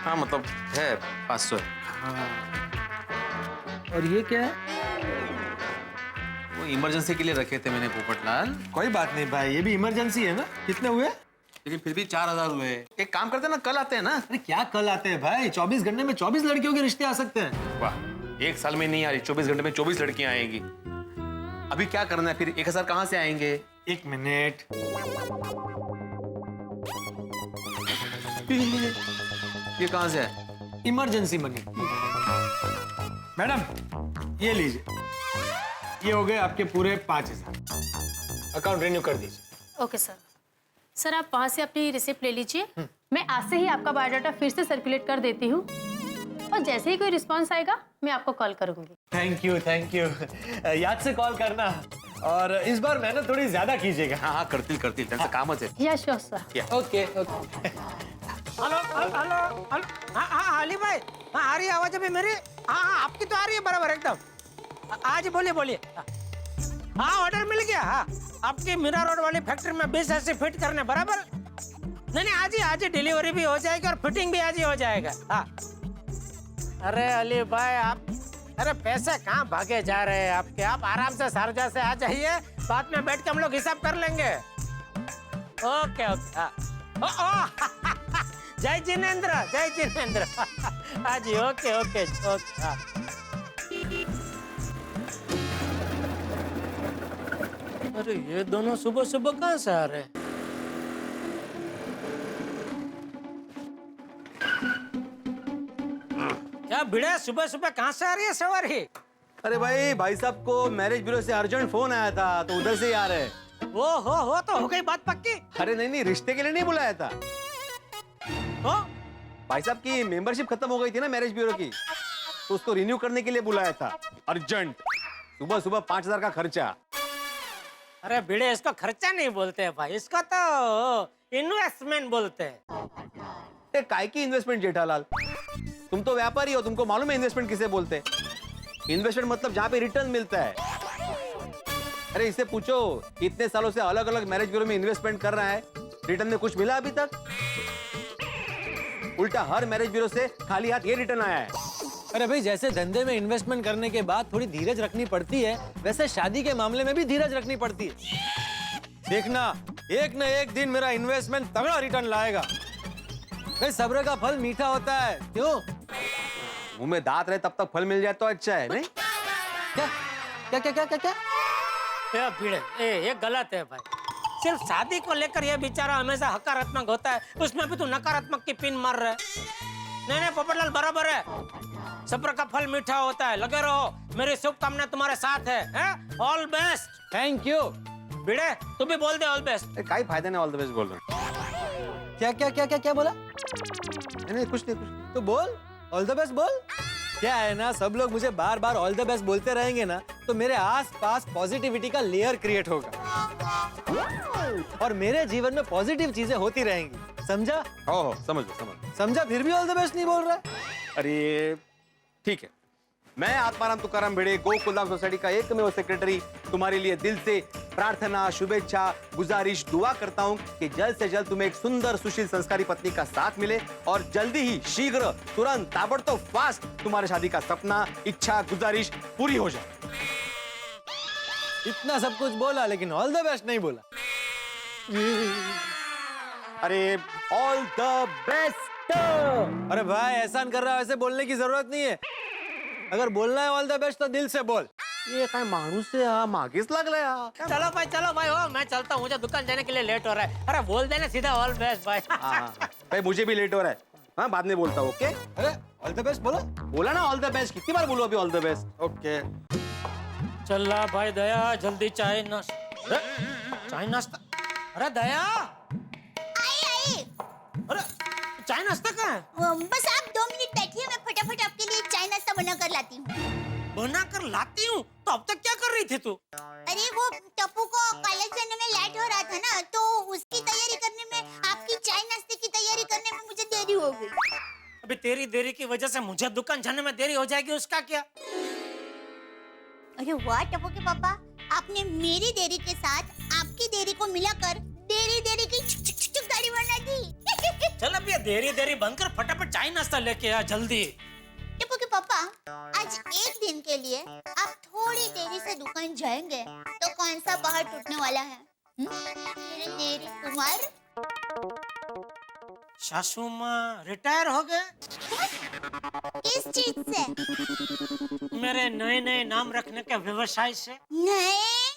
हाँ मतलब है 500 है। और ये क्या है? वो इमरजेंसी के लिए रखे थे मैंने पोपटलाल। कोई बात नहीं भाई, ये भी इमरजेंसी है ना। कितने हुए? लेकिन फिर भी 4,000 हुए। एक काम करते हैं ना, कल आते हैं ना। अरे क्या कल आते हैं भाई, 24 घंटे में 24 लड़कियों के रिश्ते आ सकते हैं। वाह, एक साल में नहीं आ रही, 24 घंटे में 24 लड़कियां आएंगी। अभी क्या करना है फिर? 1,000 कहाँ से आएंगे? 1 मिनट। ये कहाँ से है? Emergency money. मैडम ये लीजिए, ये हो गए आपके पूरे 5000। अकाउंट रिन्यू कर दीजिए। Okay sir. सर आप वहाँ से अपनी रिसिप्ट ले लीजिए। मैं आज से ही आपका बायोडाटा फिर से सर्कुलेट कर देती हूँ और जैसे ही कोई रिस्पांस आएगा मैं आपको कॉल करूंगी। Thank you thank you. याद से कॉल करना और इस बार मेहनत थोड़ी ज्यादा कीजिएगा। हाँ हाँ करतील त्यांचं कामच आहे। या sure sir. Okay okay. Hello hello hello. हाँ अली भाई, हाँ आ रही है आवाज अभी मेरी? हाँ आपकी तो आ रही है बराबर एकदम। आज बोलिए बोलिए। हाँ ऑर्डर मिल गया। हाँ आपकी मीरा रोड वाली फैक्ट्री में 20 ऐसे फिट करने बराबर। नहीं आज ही डिलीवरी भी हो जाएगी और फिटिंग भी आज ही हो जाएगा। हाँ अरे अली भाई आप, अरे पैसे कहाँ भागे जा रहे हैं आपके? आप आराम से शारजा से आ जाइए, बाद में बैठ के हम लोग हिसाब कर लेंगे। Okay okay. हाँ जय जिनेंद्र जय जिनेंद्र। हाँ जी ओके ओके ओके। हाँ अरे ये दोनों सुबह सुबह कहाँ से आ रहे हैं? क्या भिड़े सुबह सुबह कहाँ से आ रही है सवारी? अरे भाई साहब को मैरिज ब्यूरो से अर्जेंट फोन आया था तो उधर से ही आ रहे हैं। वो हो तो हो गई बात पक्की? अरे नहीं रिश्ते के लिए नहीं बुलाया था। हो भाई साहब की मेंबरशिप खत्म हो गई थी ना मैरिज ब्यूरो की, तो उसको रिन्यू करने के लिए बुलाया था अर्जेंट। सुबह सुबह 5000 का खर्चा। अरे भिड़े इसको खर्चा नहीं बोलते हैं भाई, इसको तो इन्वेस्टमेंट बोलते हैं। काय की इन्वेस्टमेंट जेठालाल? तुम तो व्यापारी हो, तुमको मालूम है इन्वेस्टमेंट किसे बोलते हैं? इन्वेस्टमेंट मतलब जहां पे रिटर्न मिलता है। अरे इससे पूछो इतने सालों से अलग अलग मैरिज ब्यूरो में इन्वेस्टमेंट कर रहा है, रिटर्न में कुछ मिला अभी तक? उल्टा हर मैरिज ब्यूरो से खाली हाथ ये रिटर्न आया है। अरे भाई जैसे धंधे में इन्वेस्टमेंट करने के बाद थोड़ी धीरज रखनी पड़ती है, वैसे शादी के मामले में भी धीरज रखनी पड़ती है। देखना एक न एक दिन मेरा इन्वेस्टमेंट तगड़ा रिटर्न लाएगा। भाई सब्र का फल मीठा होता है। क्यों? मुंह में दांत रहे तब तक फल मिल जाए तो अच्छा है नहीं? क्या क्या क्या क्या क्या क्या? ये भिड़े ये गलत है भाई। सिर्फ शादी को लेकर ये बेचारा हमेशा हकारात्मक होता है, उसमें भी तू नकारात्मक की पिन मार रहा है। नहीं पोपटलाल बराबर है, सब्र का फल मीठा होता है। लगे रहो, मेरी शुभकामनाएं तुम्हारे साथ है? All best. Thank you. Bhide तू भी बोल दे ऑल बेस्ट। काय फायदा नहीं ऑल द बेस्ट बोल रहा। क्या क्या क्या क्या क्या बोला? नहीं कुछ नहीं। तो बोल ऑल द बेस्ट बोल। क्या है ना, सब लोग मुझे बार बार ऑल द बेस्ट बोलते रहेंगे ना तो मेरे आस पास पॉजिटिविटी का लेयर क्रिएट होगा और मेरे जीवन में पॉजिटिव चीजें होती रहेंगी। समझा? हो समझ समझा? फिर भी ऑल द बेस्ट नहीं बोल रहा? अरे ठीक है, मैं आत्माराम तुकाराम भिड़े गोकुलधाम सोसाइटी का एकमेव सेक्रेटरी तुम्हारे लिए दिल से प्रार्थना, शुभेच्छा, गुजारिश, दुआ करता हूं कि जल्द से जल्द तुम्हें एक सुंदर सुशील संस्कारी पत्नी का साथ मिले और जल्दी ही शीघ्र तुरंत ताबड़तोड़ फास्ट तुम्हारे शादी का सपना, इच्छा, गुजारिश पूरी हो जाए। इतना सब कुछ बोला लेकिन ऑल द बेस्ट नहीं बोला। अरे ऑल द बेस्ट। अरे भाई एहसान कर रहा है, ऐसे बोलने की जरूरत नहीं है। अगर बोलना है ऑल द बेस्ट तो दिल से बोल। ये काय माणूस है मागेच लागलाय हा। चलो भाई हो मैं चलता हूँ, मुझे दुकान जाने के लिए लेट हो रहा है। अरे बोल देना सीधा ऑल बेस्ट भाई। भाई मुझे भी लेट हो रहा है, हाँ बाद में बोलता हूँ। ओके अरे ऑल द बेस्ट बोला ना ऑल द बेस्ट। कितनी बार बोलूं अभी ऑल द बेस्ट? ओके चल रहा भाई दया, जल्दी चाय नाश्ता। चाय नाश्ता? अरे दया आई अरे चाय नाश्ता कहाँ है? बस आप 2 मिनट बैठिए, मैं फटाफट आपके लिए चाय नाश्ता बना कर लाती हूँ। बना कर लाती हूँ? तो अब तक क्या कर रही थी तू? अरे वो टप्पू को कॉलेज जाने में लेट हो रहा था ना, तो उसकी तैयारी करने में, आपकी चाय नाश्ते की तैयारी करने में मुझे देरी हो गई। अभी तेरी देरी की वजह से मुझे दुकान जाने में देरी हो जाएगी, उसका क्या? अरे वाह टप्पू के पापा, आपने मेरी देरी के साथ आपकी देरी को मिलाकर देरी की छुक गाड़ी बना दी। चल अब ये देरी बंद कर, फटाफट चाय नाश्ता लेके आ जल्दी। टप्पू के पापा, आज एक दिन के लिए आप थोड़ी देरी से दुकान जाएंगे तो कौन सा पहाड़ टूटने वाला है? मेरी देरी कुमार। सासू माँ रिटायर हो गए? किस चीज से? मेरे नए नाम रखने के व्यवसाय से। नहीं,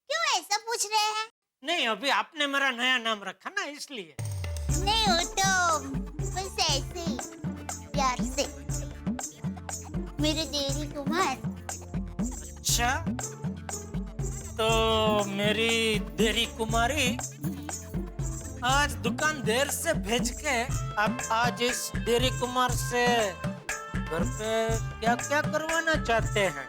क्यों ऐसा पूछ रहे हैं? नहीं अभी आपने मेरा नया नाम रखा ना इसलिए। नहीं हो तो बस ऐसे ही प्यार से, मेरे देरी कुमार। अच्छा मेरी देरी कुमारी, आज दुकान देर से भेज के अब आज इस देरी कुमार से घर पे क्या क्या करवाना चाहते हैं?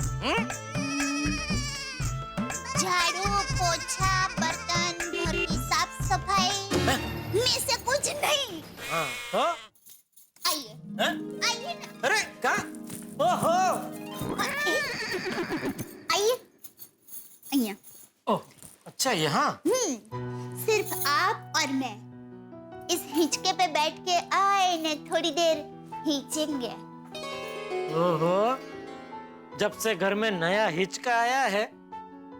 झाड़ू, पोछा, बर्तन, घर की साफ सफाई में से कुछ नहीं। हाँ, तो आइए आइए ना। अरे क्या? ओहो, आइए आइए। ओह अच्छा, यहाँ सिर्फ आप और मैं इस हिचके पे बैठ के आए ने थोड़ी देर हिचेंगे। ओहो, जब से घर में नया हिचका आया है,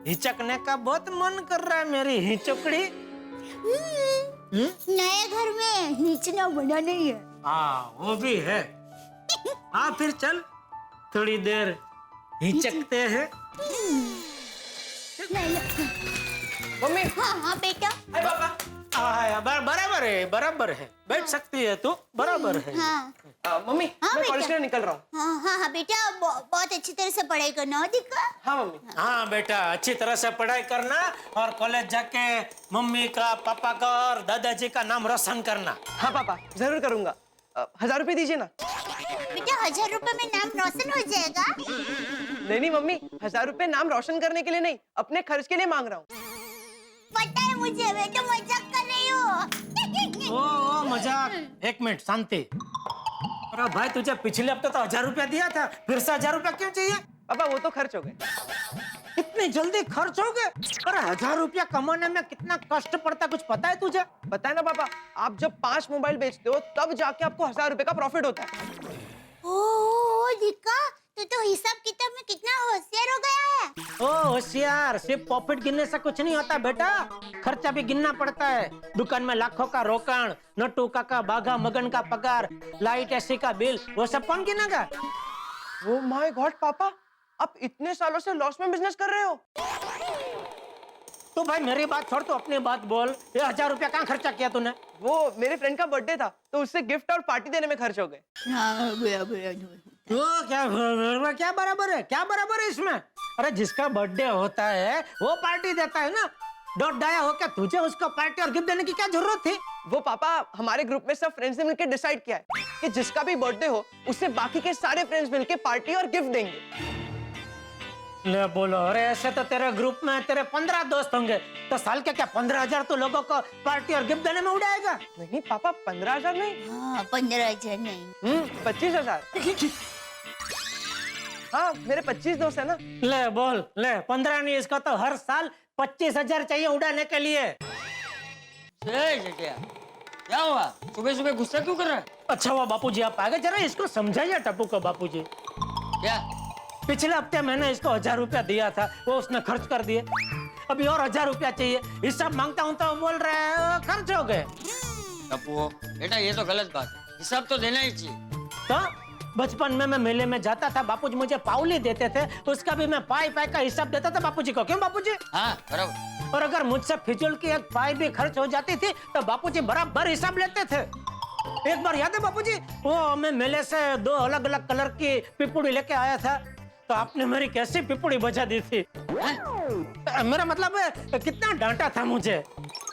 हिचकने का बहुत मन कर रहा है मेरी हिचकड़ी। नए घर में हिचना बना नहीं है। हाँ, वो भी है। हाँ, फिर चल थोड़ी देर हिचकते हैं। मम्मी। हाँ हाँ बेटा। बराबर है, बराबर है, बैठ सकती है तू, बराबर है। हाँ मम्मी, हाँ, मैं कॉलेज बेटा। के लिए निकल रहा हूँ। हाँ हाँ हाँ बेटा, बहुत अच्छी तरह से पढ़ाई करना हो दिक्का। हाँ मम्मी। हाँ बेटा, अच्छी तरह से पढ़ाई करना और कॉलेज जाके मम्मी का, पापा का और दादाजी का नाम रोशन करना। हाँ पापा, जरूर करूंगा। 1000 रुपए दीजिए ना। बेटा 1000 रुपए में नाम रोशन हो जाएगा? नहीं मम्मी, 1000 रुपए नाम रोशन करने के लिए नहीं, अपने खर्च के लिए मांग रहा हूँ। पता है मुझे, बेटा मजाक कर रही हो। ओ मजाक। एक मिनट शांति। अरे भाई, तुझे पिछले हफ्ते तो 1000 रुपया दिया था, फिर से 1000 रुपया क्यों चाहिए? पापा वो तो खर्च हो गए। इतनी जल्दी खर्च हो गए? अरे 1000 रुपया कमाने में कितना कष्ट पड़ता है, कुछ पता है तुझे? पता है ना पापा, आप जब 5 मोबाइल बेचते हो तब जाके आपको 1000 रुपए का प्रॉफिट होता है। ओ दिक्का, तू तो हिसाब किताब में कितना होशियार हो गया है। ओ होशियार, सिर्फ प्रॉफिट गिनने से कुछ नहीं होता बेटा, खर्चा भी गिनना पड़ता है। दुकान में लाखों का रोकड़, नट्टू काका, बाघा मगन का पगार, लाइट एसी का बिल, वो सब कौन गिनेगा? ओ माय गॉड पापा, आप इतने सालों से लॉस में बिजनेस कर रहे हो। तो भाई मेरी बात छोड़, तो अपनी बात बोल। ये 1000 रुपया कहाँ खर्चा किया तूने? वो मेरे फ्रेंड का बर्थडे था तो उससे गिफ्ट और पार्टी देने में खर्च हो गए। तो क्या बराबर है, क्या बराबर है इसमें? अरे जिसका बर्थडे होता है वो पार्टी देता है ना। डॉट डाया हो क्या तुझे उसको पार्टी और गिफ्ट देने की क्या जरूरत थी? वो पापा, हमारे ग्रुप में सब फ्रेंड्स ने मिलकर डिसाइड किया है कि जिसका भी बर्थडे हो उससे बाकी के सारे फ्रेंड्स मिलकर पार्टी और गिफ्ट देंगे। ले बोलो, अरे ऐसे तो तेरे ग्रुप में तेरे 15 दोस्त होंगे, तो साल के क्या 15,000 तो लोगों को पार्टी और गिफ्ट देने में उड़ाएगा? नहीं पापा, 15,000 नहीं। हाँ 15,000 नहीं। 25,000। हाँ मेरे 25 दोस्त है ना। ले बोल, ले 15 नहीं, इसका तो हर साल 25,000 चाहिए उड़ाने के लिए। क्या हुआ? सुबह सुबह गुस्सा क्यों कर रहा है? अच्छा हुआ बापूजी आप आ गए, जरा इसको समझाइए टप्पू को। बापूजी क्या? पिछले हफ्ते मैंने इसको 1000 रुपया दिया था, वो उसने खर्च कर दिए। अभी और 1000 रुपया चाहिए, हिसाब मांगता हूँ तो बोल रहे हैं खर्च हो गए। टप्पू बेटा, ये तो गलत बात है, हिसाब तो देना ही चाहिए। तो बचपन में मैं मेले में जाता था, बापूजी मुझे पाउली देते थे, उसका भी मैं पाई पाई का हिसाब देता था बापूजी को। क्यों बापूजी? हाँ बराबर। और अगर मुझसे फिजूल की एक पाई भी खर्च हो जाती थी तो बापूजी बराबर हिसाब लेते थे। एक बार याद है बापूजी, वो मैं मेले से 2 अलग अलग कलर की पिपुड़ी लेके आया था, तो आपने मेरी कैसी पिपुड़ी बजा दी थी। मेरा मतलब है कितना डांटा था मुझे।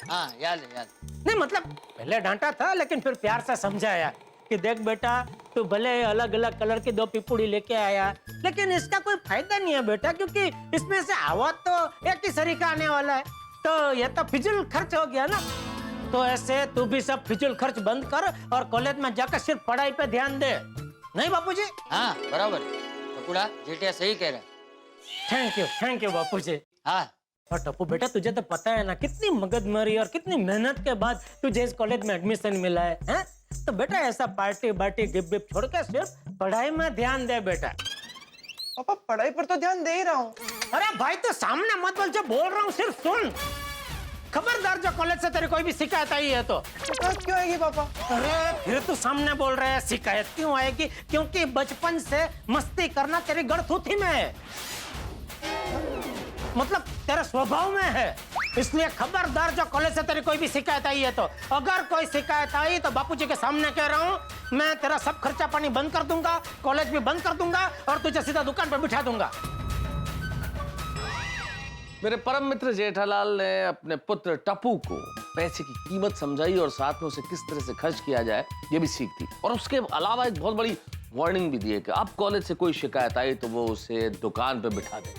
हाँ याद है, याद। नहीं मतलब पहले डांटा था, लेकिन फिर प्यार से समझाया कि देख बेटा, तू भले अलग अलग कलर की 2 पिपुड़ी लेके आया, लेकिन इसका कोई फायदा नहीं है बेटा, क्योंकि इसमें से आवाज तो एक ही सरी का आने वाला है, तो ये तो फिजूल खर्च हो गया ना। तो ऐसे तू भी सब फिजूल खर्च बंद कर और कॉलेज में जाकर सिर्फ पढ़ाई पे ध्यान दे। नहीं बापूजी? हाँ बराबर, टप्पूड़ा जेठिया सही कह रहा है। थैंक यू बापूजी। हाँ और टप्पू बेटा, तुझे तो पता है ना कितनी मगजमारी और कितनी मेहनत के बाद तुझे इस कॉलेज में एडमिशन मिला है, हैं? तो बेटा ऐसा पार्टी बार्टी गिफ्ट विफ्ट छोड़ के सिर्फ पढ़ाई में ध्यान दे बेटा। पापा पढ़ाई पर तो ध्यान दे ही रहा हूँ। अरे भाई तो सामने मत बोल, जो बोल रहा हूँ सिर्फ सुन। खबरदार जो कॉलेज से तेरे कोई भी शिकायत आई है तो। शिकायत क्यों आएगी पापा? अरे फिर तू सामने बोल रहे हैं शिकायत क्यों आएगी? क्योंकि बचपन से मस्ती करना तेरी गड़थूथी में है, मतलब तेरे स्वभाव में है। इसलिए खबरदार जो कॉलेज से तेरी कोई भी शिकायत आई है तो। अगर कोई शिकायत आई तो बापूजी के सामने कह रहा हूँ, मैं तेरा सब खर्चा पानी बंद कर दूंगा, कॉलेज भी बंद कर दूंगा और तुझे सीधा दुकान पर बिठा दूंगा। मेरे परम मित्र जेठालाल ने अपने पुत्र टप्पू को पैसे की कीमत समझाई और साथ में उसे किस तरह से खर्च किया जाए ये भी सीख दी। और उसके अलावा एक बहुत बड़ी वार्निंग भी दी है कि अब कॉलेज से कोई शिकायत आई तो वो उसे दुकान पे बिठा दे।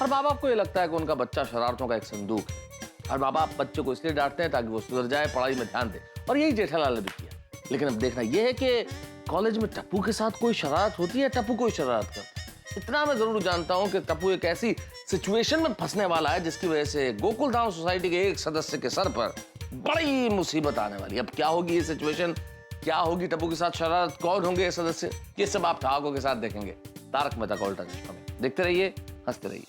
हर माँ बाप को ये लगता है कि उनका बच्चा शरारतों का एक संदूक है। हर माँ बाप बच्चे को इसलिए डांटते हैं ताकि वो सुधर जाए, पढ़ाई में ध्यान दे, और यही जेठालाल ने भी किया। लेकिन अब देखना यह है कि कॉलेज में टप्पू के साथ कोई शरारत होती है, टप्पू कोई शरारत करता है। इतना मैं जरूर जानता हूं कि टप्पू एक ऐसी सिचुएशन में फंसने वाला है जिसकी वजह से गोकुल धाम सोसाइटी के एक सदस्य के सर पर बड़ी मुसीबत आने वाली है। अब क्या होगी ये सिचुएशन, क्या होगी टप्पू के साथ शरारत, कौन होंगे ये सदस्य, ये सब आप ठहाकों के साथ देखेंगे तारक मेहता का उल्टा चश्मा में। देखते रहिए, हंसते रहिए।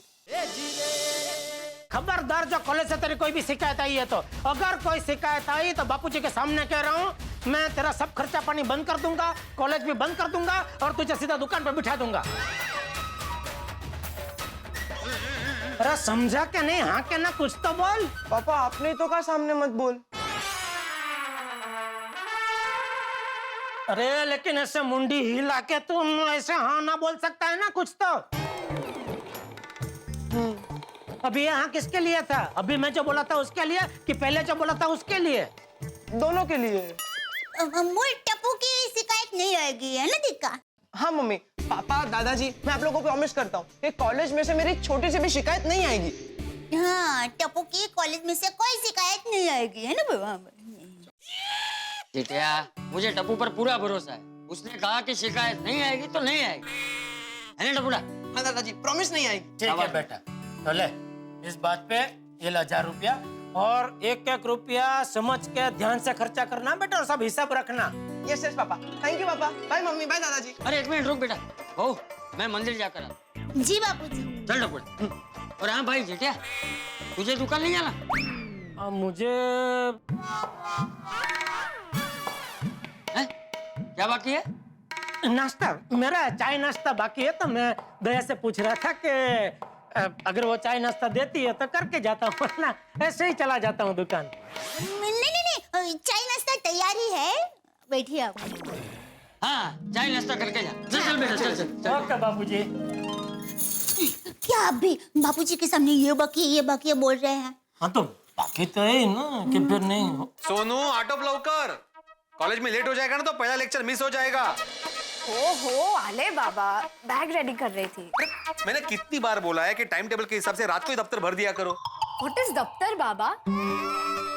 खबरदार, जो कॉलेज से तेरी कोई भी शिकायत आई है तो, अगर कोई शिकायत आई तो बापूजी के सामने कह रहा हूँ, मैं तेरा सब खर्चा पानी बंद कर दूंगा, कॉलेज भी बंद कर दूंगा और तुझे सीधा दुकान पर बिठा दूंगा। अरे समझा के नहीं, हाँ के ना, कुछ तो बोल। पापा आपने तो कहा सामने मत बोल। अरे लेकिन ऐसे मुंडी हिला के तुम ऐसे हाँ ना बोल सकता है ना, कुछ तो। अभी ये हाँ किसके लिए था? अभी मैं जो बोला था उसके लिए कि पहले जो बोला था उसके लिए? दोनों के लिए। अमूल, टप्पू की शिकायत नहीं आएगी, है ना दीका? हाँ मम्मी, पापा, दादाजी, मैं आप लोगों को प्रॉमिस करता हूँ कि कॉलेज में से मेरी छोटी सी भी शिकायत नहीं आएगी। हाँ, टप्पू की कॉलेज में से कोई शिकायत नहीं आएगी, है ना बाबा? जितिया, मुझे टप्पू पर पूरा भरोसा है। उसने कहा कि शिकायत नहीं आएगी तो नहीं आएगी, है ना टप्पूड़ा? हाँ दादाजी, प्रॉमिस नहीं आएगी। ठीक है बेटा, तो ले इस बात पे ये 1000 रुपया, और एक एक रुपया समझ के ध्यान से खर्चा करना बेटा, और सब हिसाब रखना। Yes yes papa. Thank you पापा। बाय मम्मी, बाय दादाजी। अरे एक मिनट रुक बेटा, ओ मैं मंदिर जाकर आ। जी बापूजी। चल टप्पूड़ा। और हाँ भाई जितिया, तुझे दुकान नहीं जाना? मुझे क्या बाकी है? नाश्ता, मेरा चाय नाश्ता बाकी है, तो मैं दया से पूछ रहा था कि अगर वो चाय नाश्ता देती है तो करके जाता हूँ, वरना ऐसे ही चला जाता हूँ दुकान। नहीं, चाय नाश्ता तैयार ही है, बैठिए आप। हाँ, चाय नाश्ता करके जा। चल बेटा, चल। ओके बाबूजी। क्या आप भी बापूजी के सामने ये बाकी बोल रहे हैं? हाँ तो बाकी तो है ना, कि फिर नहीं हो। सोनू, आटो लवकर, कॉलेज में लेट हो जाएगा ना तो पहला लेक्चर मिस हो जाएगा। ओहो, आले बाबा, बैग रेडी कर रही थी। मैंने कितनी बार बोला है कि टाइम टेबल के हिसाब से रात को ही दफ्तर भर दिया करो। व्हाट इज दफ्तर बाबा?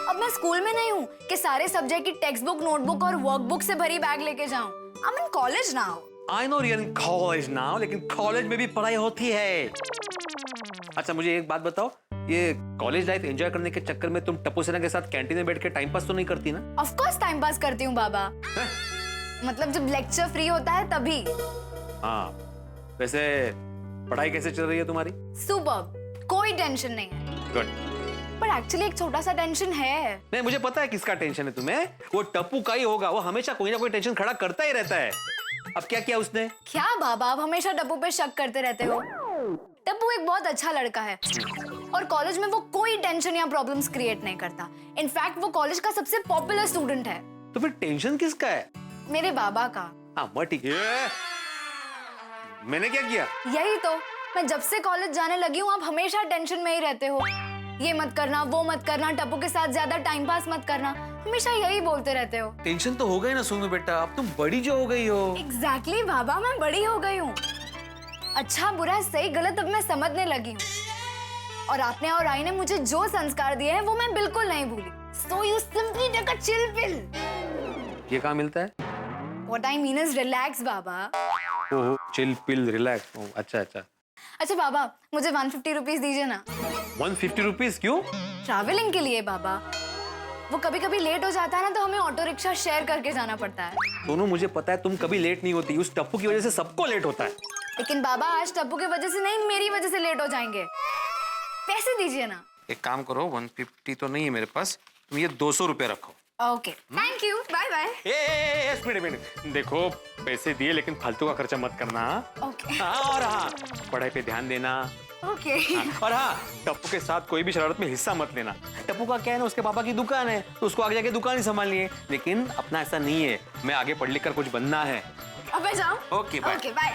अब मैं स्कूल में नहीं हूँ कि सारे सब्जेक्ट की टेक्स्ट बुक, नोटबुक और वर्कबुक से भरी बैग लेके जाऊँ। I am in college now. I know you're in college now, लेकिन कॉलेज में भी पढ़ाई होती है। अच्छा मुझे एक बात बताओ, ये कॉलेज लाइफ एंजॉय करने के चक्कर में तुम टप्पू सेना के साथ कैंटीन में बैठ के टाइम पास तो नहीं करती ना? ऑफ कोर्स टाइम पास करती हूँ बाबा। मतलब जब लेक्चर फ्री होता है तभी। हाँ, वैसे पढ़ाई कैसे चल रही है तुम्हारी? सुपर्ब, कोई टेंशन नहीं है। गुड। पर एक्चुअली एक छोटा सा टेंशन है। नहीं, मुझे पता है किसका टेंशन है तुम्हें, वो टप्पू का ही होगा। वो हमेशा कोई ना कोई टेंशन खड़ा करता ही रहता है। अब क्या किया उसने? क्या बाबा, आप हमेशा टप्पू पे शक करते रहते हो। टप्पू एक बहुत अच्छा लड़का है और कॉलेज में वो कोई टेंशन या प्रॉब्लम्स क्रिएट नहीं करता। इनफैक्ट वो कॉलेज का सबसे पॉपुलर स्टूडेंट है। तो फिर टेंशन किसका है? मेरे बाबा का। हाँ ठीक है। मैंने क्या किया? यही तो, मैं जब से कॉलेज जाने लगी हूँ आप हमेशा टेंशन में ही रहते हो। ये मत करना, वो मत करना, टप्पू के साथ ज्यादा टाइम पास मत करना, हमेशा यही बोलते रहते हो। टेंशन तो हो गई ना सोनू बेटा, अब तुम बड़ी जो हो गई हो। एग्जैक्टली बाबा, मैं बड़ी हो गई हूँ। अच्छा बुरा सही गलत अब मैं समझने लगी हूँ। और आपने और आई ने मुझे जो संस्कार दिए हैं वो मैं बिल्कुल नहीं भूली। So you simply take a chill pill. ये कहाँ मिलता है? What I mean is relax Baba. Oh, chill pill relax. अच्छा अच्छा। अच्छा बाबा, मुझे 150 रुपीज दीजिए ना। 150 रुपीज क्यों? ट्रैवलिंग के लिए बाबा। वो कभी कभी लेट हो जाता है ना तो हमें ऑटो रिक्शा शेयर करके जाना पड़ता है। दोनों मुझे पता है तुम कभी लेट नहीं होती, उस टप्पू की वजह से सबको लेट होता है। लेकिन बाबा आज टप्पू की वजह से नहीं, मेरी वजह से लेट हो जाएंगे। पैसे दीजिए ना। एक काम करो, 150 तो नहीं है मेरे पास, तुम ये 200 रुपए रखो। Okay, thank you, bye bye. Minute देखो, पैसे दिए लेकिन फालतू का खर्चा मत करना। ओके। हाँ, और हाँ, पढ़ाई पे ध्यान देना। ओके। और हाँ, टप्पू के साथ कोई भी शरारत में हिस्सा मत लेना। टप्पू का क्या है ना, उसके पापा की दुकान है तो उसको आगे जाके दुकान ही संभालनी है, लेकिन अपना ऐसा नहीं है, मैं आगे पढ़ लिख कर कुछ बनना है। अब मैं जाऊं? Okay bye. Okay bye.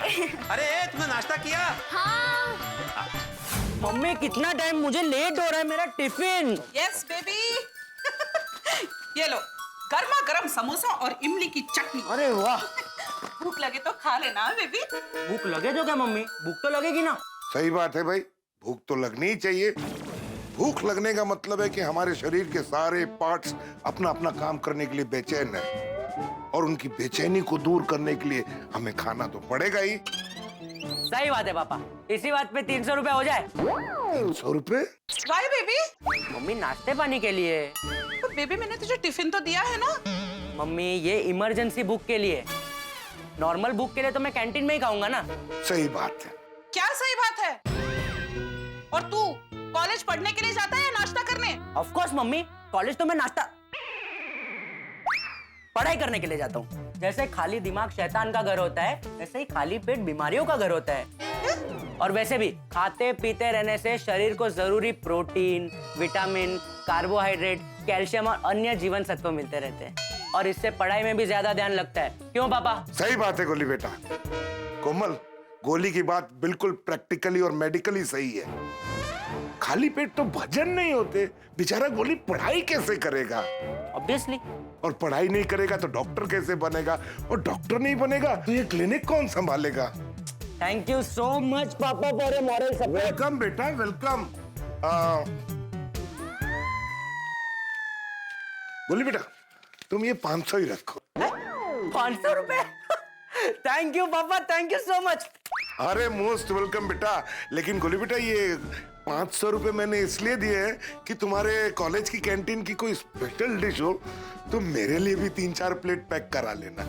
अरे तुमने नाश्ता किया? हाँ। मम्मी कितना टाइम, मुझे लेट हो रहा है, मेरा टिफिन। Yes baby. ये लो गर्मा गर्म समोसा और इमली की चटनी। अरे वाह। भूख लगे तो खा लेना बेबी। भूख लगे तो क्या मम्मी, भूख तो लगेगी ना। सही बात है भाई, भूख तो लगनी ही चाहिए। भूख लगने का मतलब है कि हमारे शरीर के सारे पार्ट्स अपना अपना काम करने के लिए बेचैन है, और उनकी बेचैनी को दूर करने के लिए हमें खाना तो पड़ेगा ही। सही बात है पापा, इसी बात पे 300 रुपए हो जाए। 300 रुपए? Y baby? मम्मी नाश्ते पानी के लिए। तो बेबी मैंने तुझे टिफिन तो दिया है ना। मम्मी ये इमरजेंसी बुक के लिए, नॉर्मल बुक के लिए तो मैं कैंटीन में ही खाऊंगा ना। सही बात है। क्या सही बात है? और तू कॉलेज पढ़ने के लिए जाता है या नाश्ता करने? ऑफ कोर्स मम्मी, कॉलेज तो मैं नाश्ता पढ़ाई करने के लिए जाता हूँ। जैसे खाली दिमाग शैतान का घर होता है, वैसे ही खाली पेट बीमारियों का घर होता है। और वैसे भी खाते पीते रहने से शरीर को जरूरी प्रोटीन, विटामिन, कार्बोहाइड्रेट, कैल्शियम और अन्य जीवन सत्व मिलते रहते हैं, और इससे पढ़ाई में भी ज्यादा ध्यान लगता है। क्यों पापा? सही बात है गोली बेटा। कोमल, गोली की बात बिल्कुल प्रैक्टिकली और मेडिकली सही है। खाली पेट तो भजन नहीं होते। बेचारा गोली पढ़ाई कैसे करेगा? ऑब्वियसली। और पढ़ाई नहीं करेगा तो डॉक्टर कैसे बनेगा? और डॉक्टर नहीं बनेगा तो ये क्लिनिक कौन संभालेगा? थैंक यू सो मच पापा for your moral support. Welcome बेटा, वेलकम। गोली बेटा, तुम ये 500 ही रखो। 500 रुपए? थैंक यू पापा, थैंक यू सो मच। अरे मोस्ट वेलकम बेटा। लेकिन गोली बेटा, ये 500 रुपए मैंने इसलिए दिए हैं कि तुम्हारे कॉलेज की कैंटीन की कोई स्पेशल डिश हो तो मेरे लिए भी 3-4 प्लेट पैक करा लेना।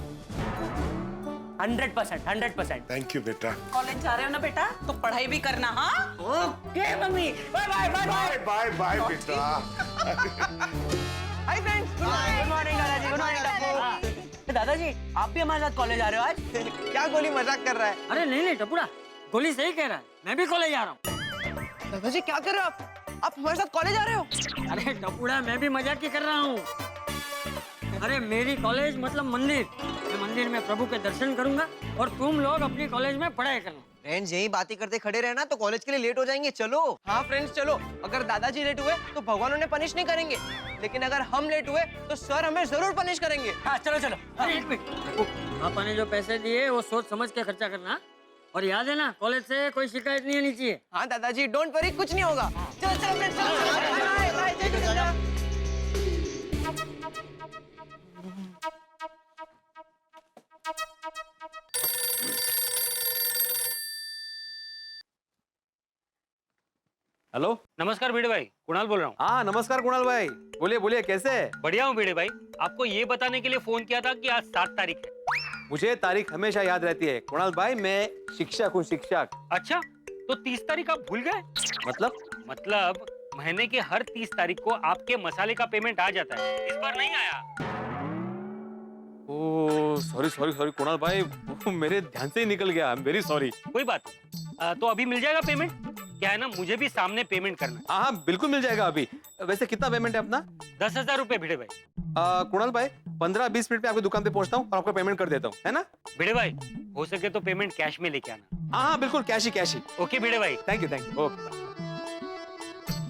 100%। थैंक यू बेटा। कॉलेज जा रहे हो ना बेटा, तो पढ़ाई भी करना। हाँ okay mummy, bye bye bye bye bye bye बेटा। हाय फ्रेंड्स, गुड मॉर्निंग दादाजी, गुड मॉर्निंग टप्पू। दादाजी आप भी हमारे साथ कॉलेज आ रहे हो आज? क्या गोली मजाक कर रहा है? अरे नहीं टप्पूड़ा, गोली सही कह रहा है, मैं भी कॉलेज आ रहा हूँ। दादाजी क्या कर रहे हो आप हमारे साथ कॉलेज आ रहे हो? अरे टप्पूड़ा, मैं भी मजाक ही कर रहा हूँ। अरे मेरी कॉलेज मतलब मंदिर, मैं मंदिर में प्रभु के दर्शन करूंगा और तुम लोग अपनी कॉलेज में पढ़ाई करना। फ्रेंड्स यही बातें करते खड़े रहना तो कॉलेज के लिए लेट हो जाएंगे। चलो। हाँ फ्रेंड्स चलो। अगर दादाजी लेट हुए तो भगवान उन्हें पनिश नहीं करेंगे, लेकिन अगर हम लेट हुए तो सर हमें जरूर पनिश करेंगे। हाँ चलो चलो। अरे एक मिनट, पापा ने जो पैसे दिए वो सोच समझ के खर्चा करना, और याद है ना कॉलेज से कोई शिकायत नहीं आनी चाहिए। हाँ दादाजी डोंट वरी, कुछ नहीं होगा। चलो चलो फ्रेंड्स, चलो। हेलो, नमस्कार भिड़े भाई, कुणाल बोल रहा हूँ। हाँ नमस्कार कुणाल भाई, बोलिए बोलिए, कैसे है? बढ़िया हूँ भिड़े भाई, आपको ये बताने के लिए फोन किया था कि आज 7 तारीख है। मुझे तारीख हमेशा याद रहती है कुणाल भाई, मैं शिक्षक हूँ, शिक्षक। अच्छा, तो 30 तारीख आप भूल गए? मतलब महीने के हर 30 तारीख को आपके मसाले का पेमेंट आ जाता है, इस बार नहीं आया। ओह सॉरी कुणाल भाई, वो मेरे ध्यान से ही निकल गया, आई एम वेरी सॉरी। कोई बात नहीं, तो अभी मिल जाएगा पेमेंट? क्या है ना, मुझे भी सामने पेमेंट करना है। हाँ बिल्कुल मिल जाएगा अभी। वैसे कितना पेमेंट है अपना? 10,000 रुपए भिड़े भाई। कुणाल भाई 15-20 मिनट में आपकी दुकान पे पहुंचता हूँ और आपका पेमेंट कर देता हूँ, है ना? भिड़े भाई हो सके तो पेमेंट कैश में लेके आना। हाँ बिल्कुल, कैश ही। ओके भिड़े भाई, थैंक यू। ओके,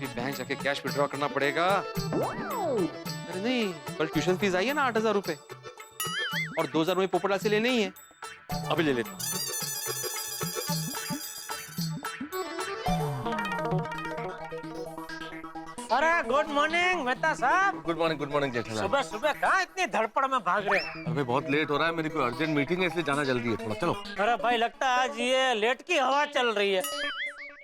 बैंक जाके कैश विड्रॉ करना पड़ेगा। अरे नहीं, कल ट्यूशन फीस आई है ना 8,000 रुपए, और 2,000 रुपए पोपटलाल से लेने ही है, अभी ले लेता हूँ। अरे गुड मॉर्निंग मेहता साहब। Good morning Jethalal. सुबह सुबह कहाँ इतनी धड़पड़ में भाग रहे हैं? हमें बहुत लेट हो रहा है, मेरी कोई अर्जेंट मीटिंग है, इसलिए जाना जल्दी है थोड़ा। चलो। अरे भाई लगता है आज ये लेट की हवा चल रही है।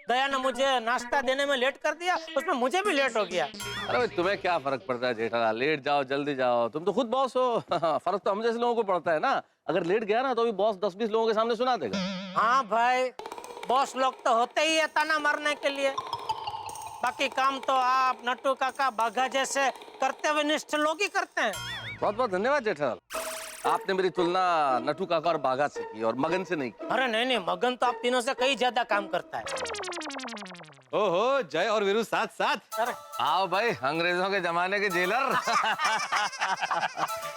दया ने मुझे नाश्ता देने में लेट कर दिया, उसमें मुझे भी लेट हो गया। अरे भाई तुम्हें क्या फर्क पड़ता है जेठालाल, लेट जाओ जल्दी जाओ, तुम तो खुद बॉस हो। फर्क तो हम जैसे लोगों को पड़ता है ना, अगर लेट गया ना तो भी बॉस 10-20 लोगों के सामने सुना देगा। हाँ भाई, बॉस लोग तो होते ही है ताना मारने के लिए, बाकी काम तो आप नट्टू काका बाघा जैसे करते हुए निष्ठ लोग ही करते हैं। बहुत बहुत धन्यवाद जेठालाल, आपने मेरी तुलना नट्टू काका और बाघा से की और मगन से नहीं की। अरे नहीं, मगन तो आप तीनों से कई ज्यादा काम करता है। ओहो, जय और वीरू साथ साथ। आओ भाई, अंग्रेजों के जमाने के जेलर।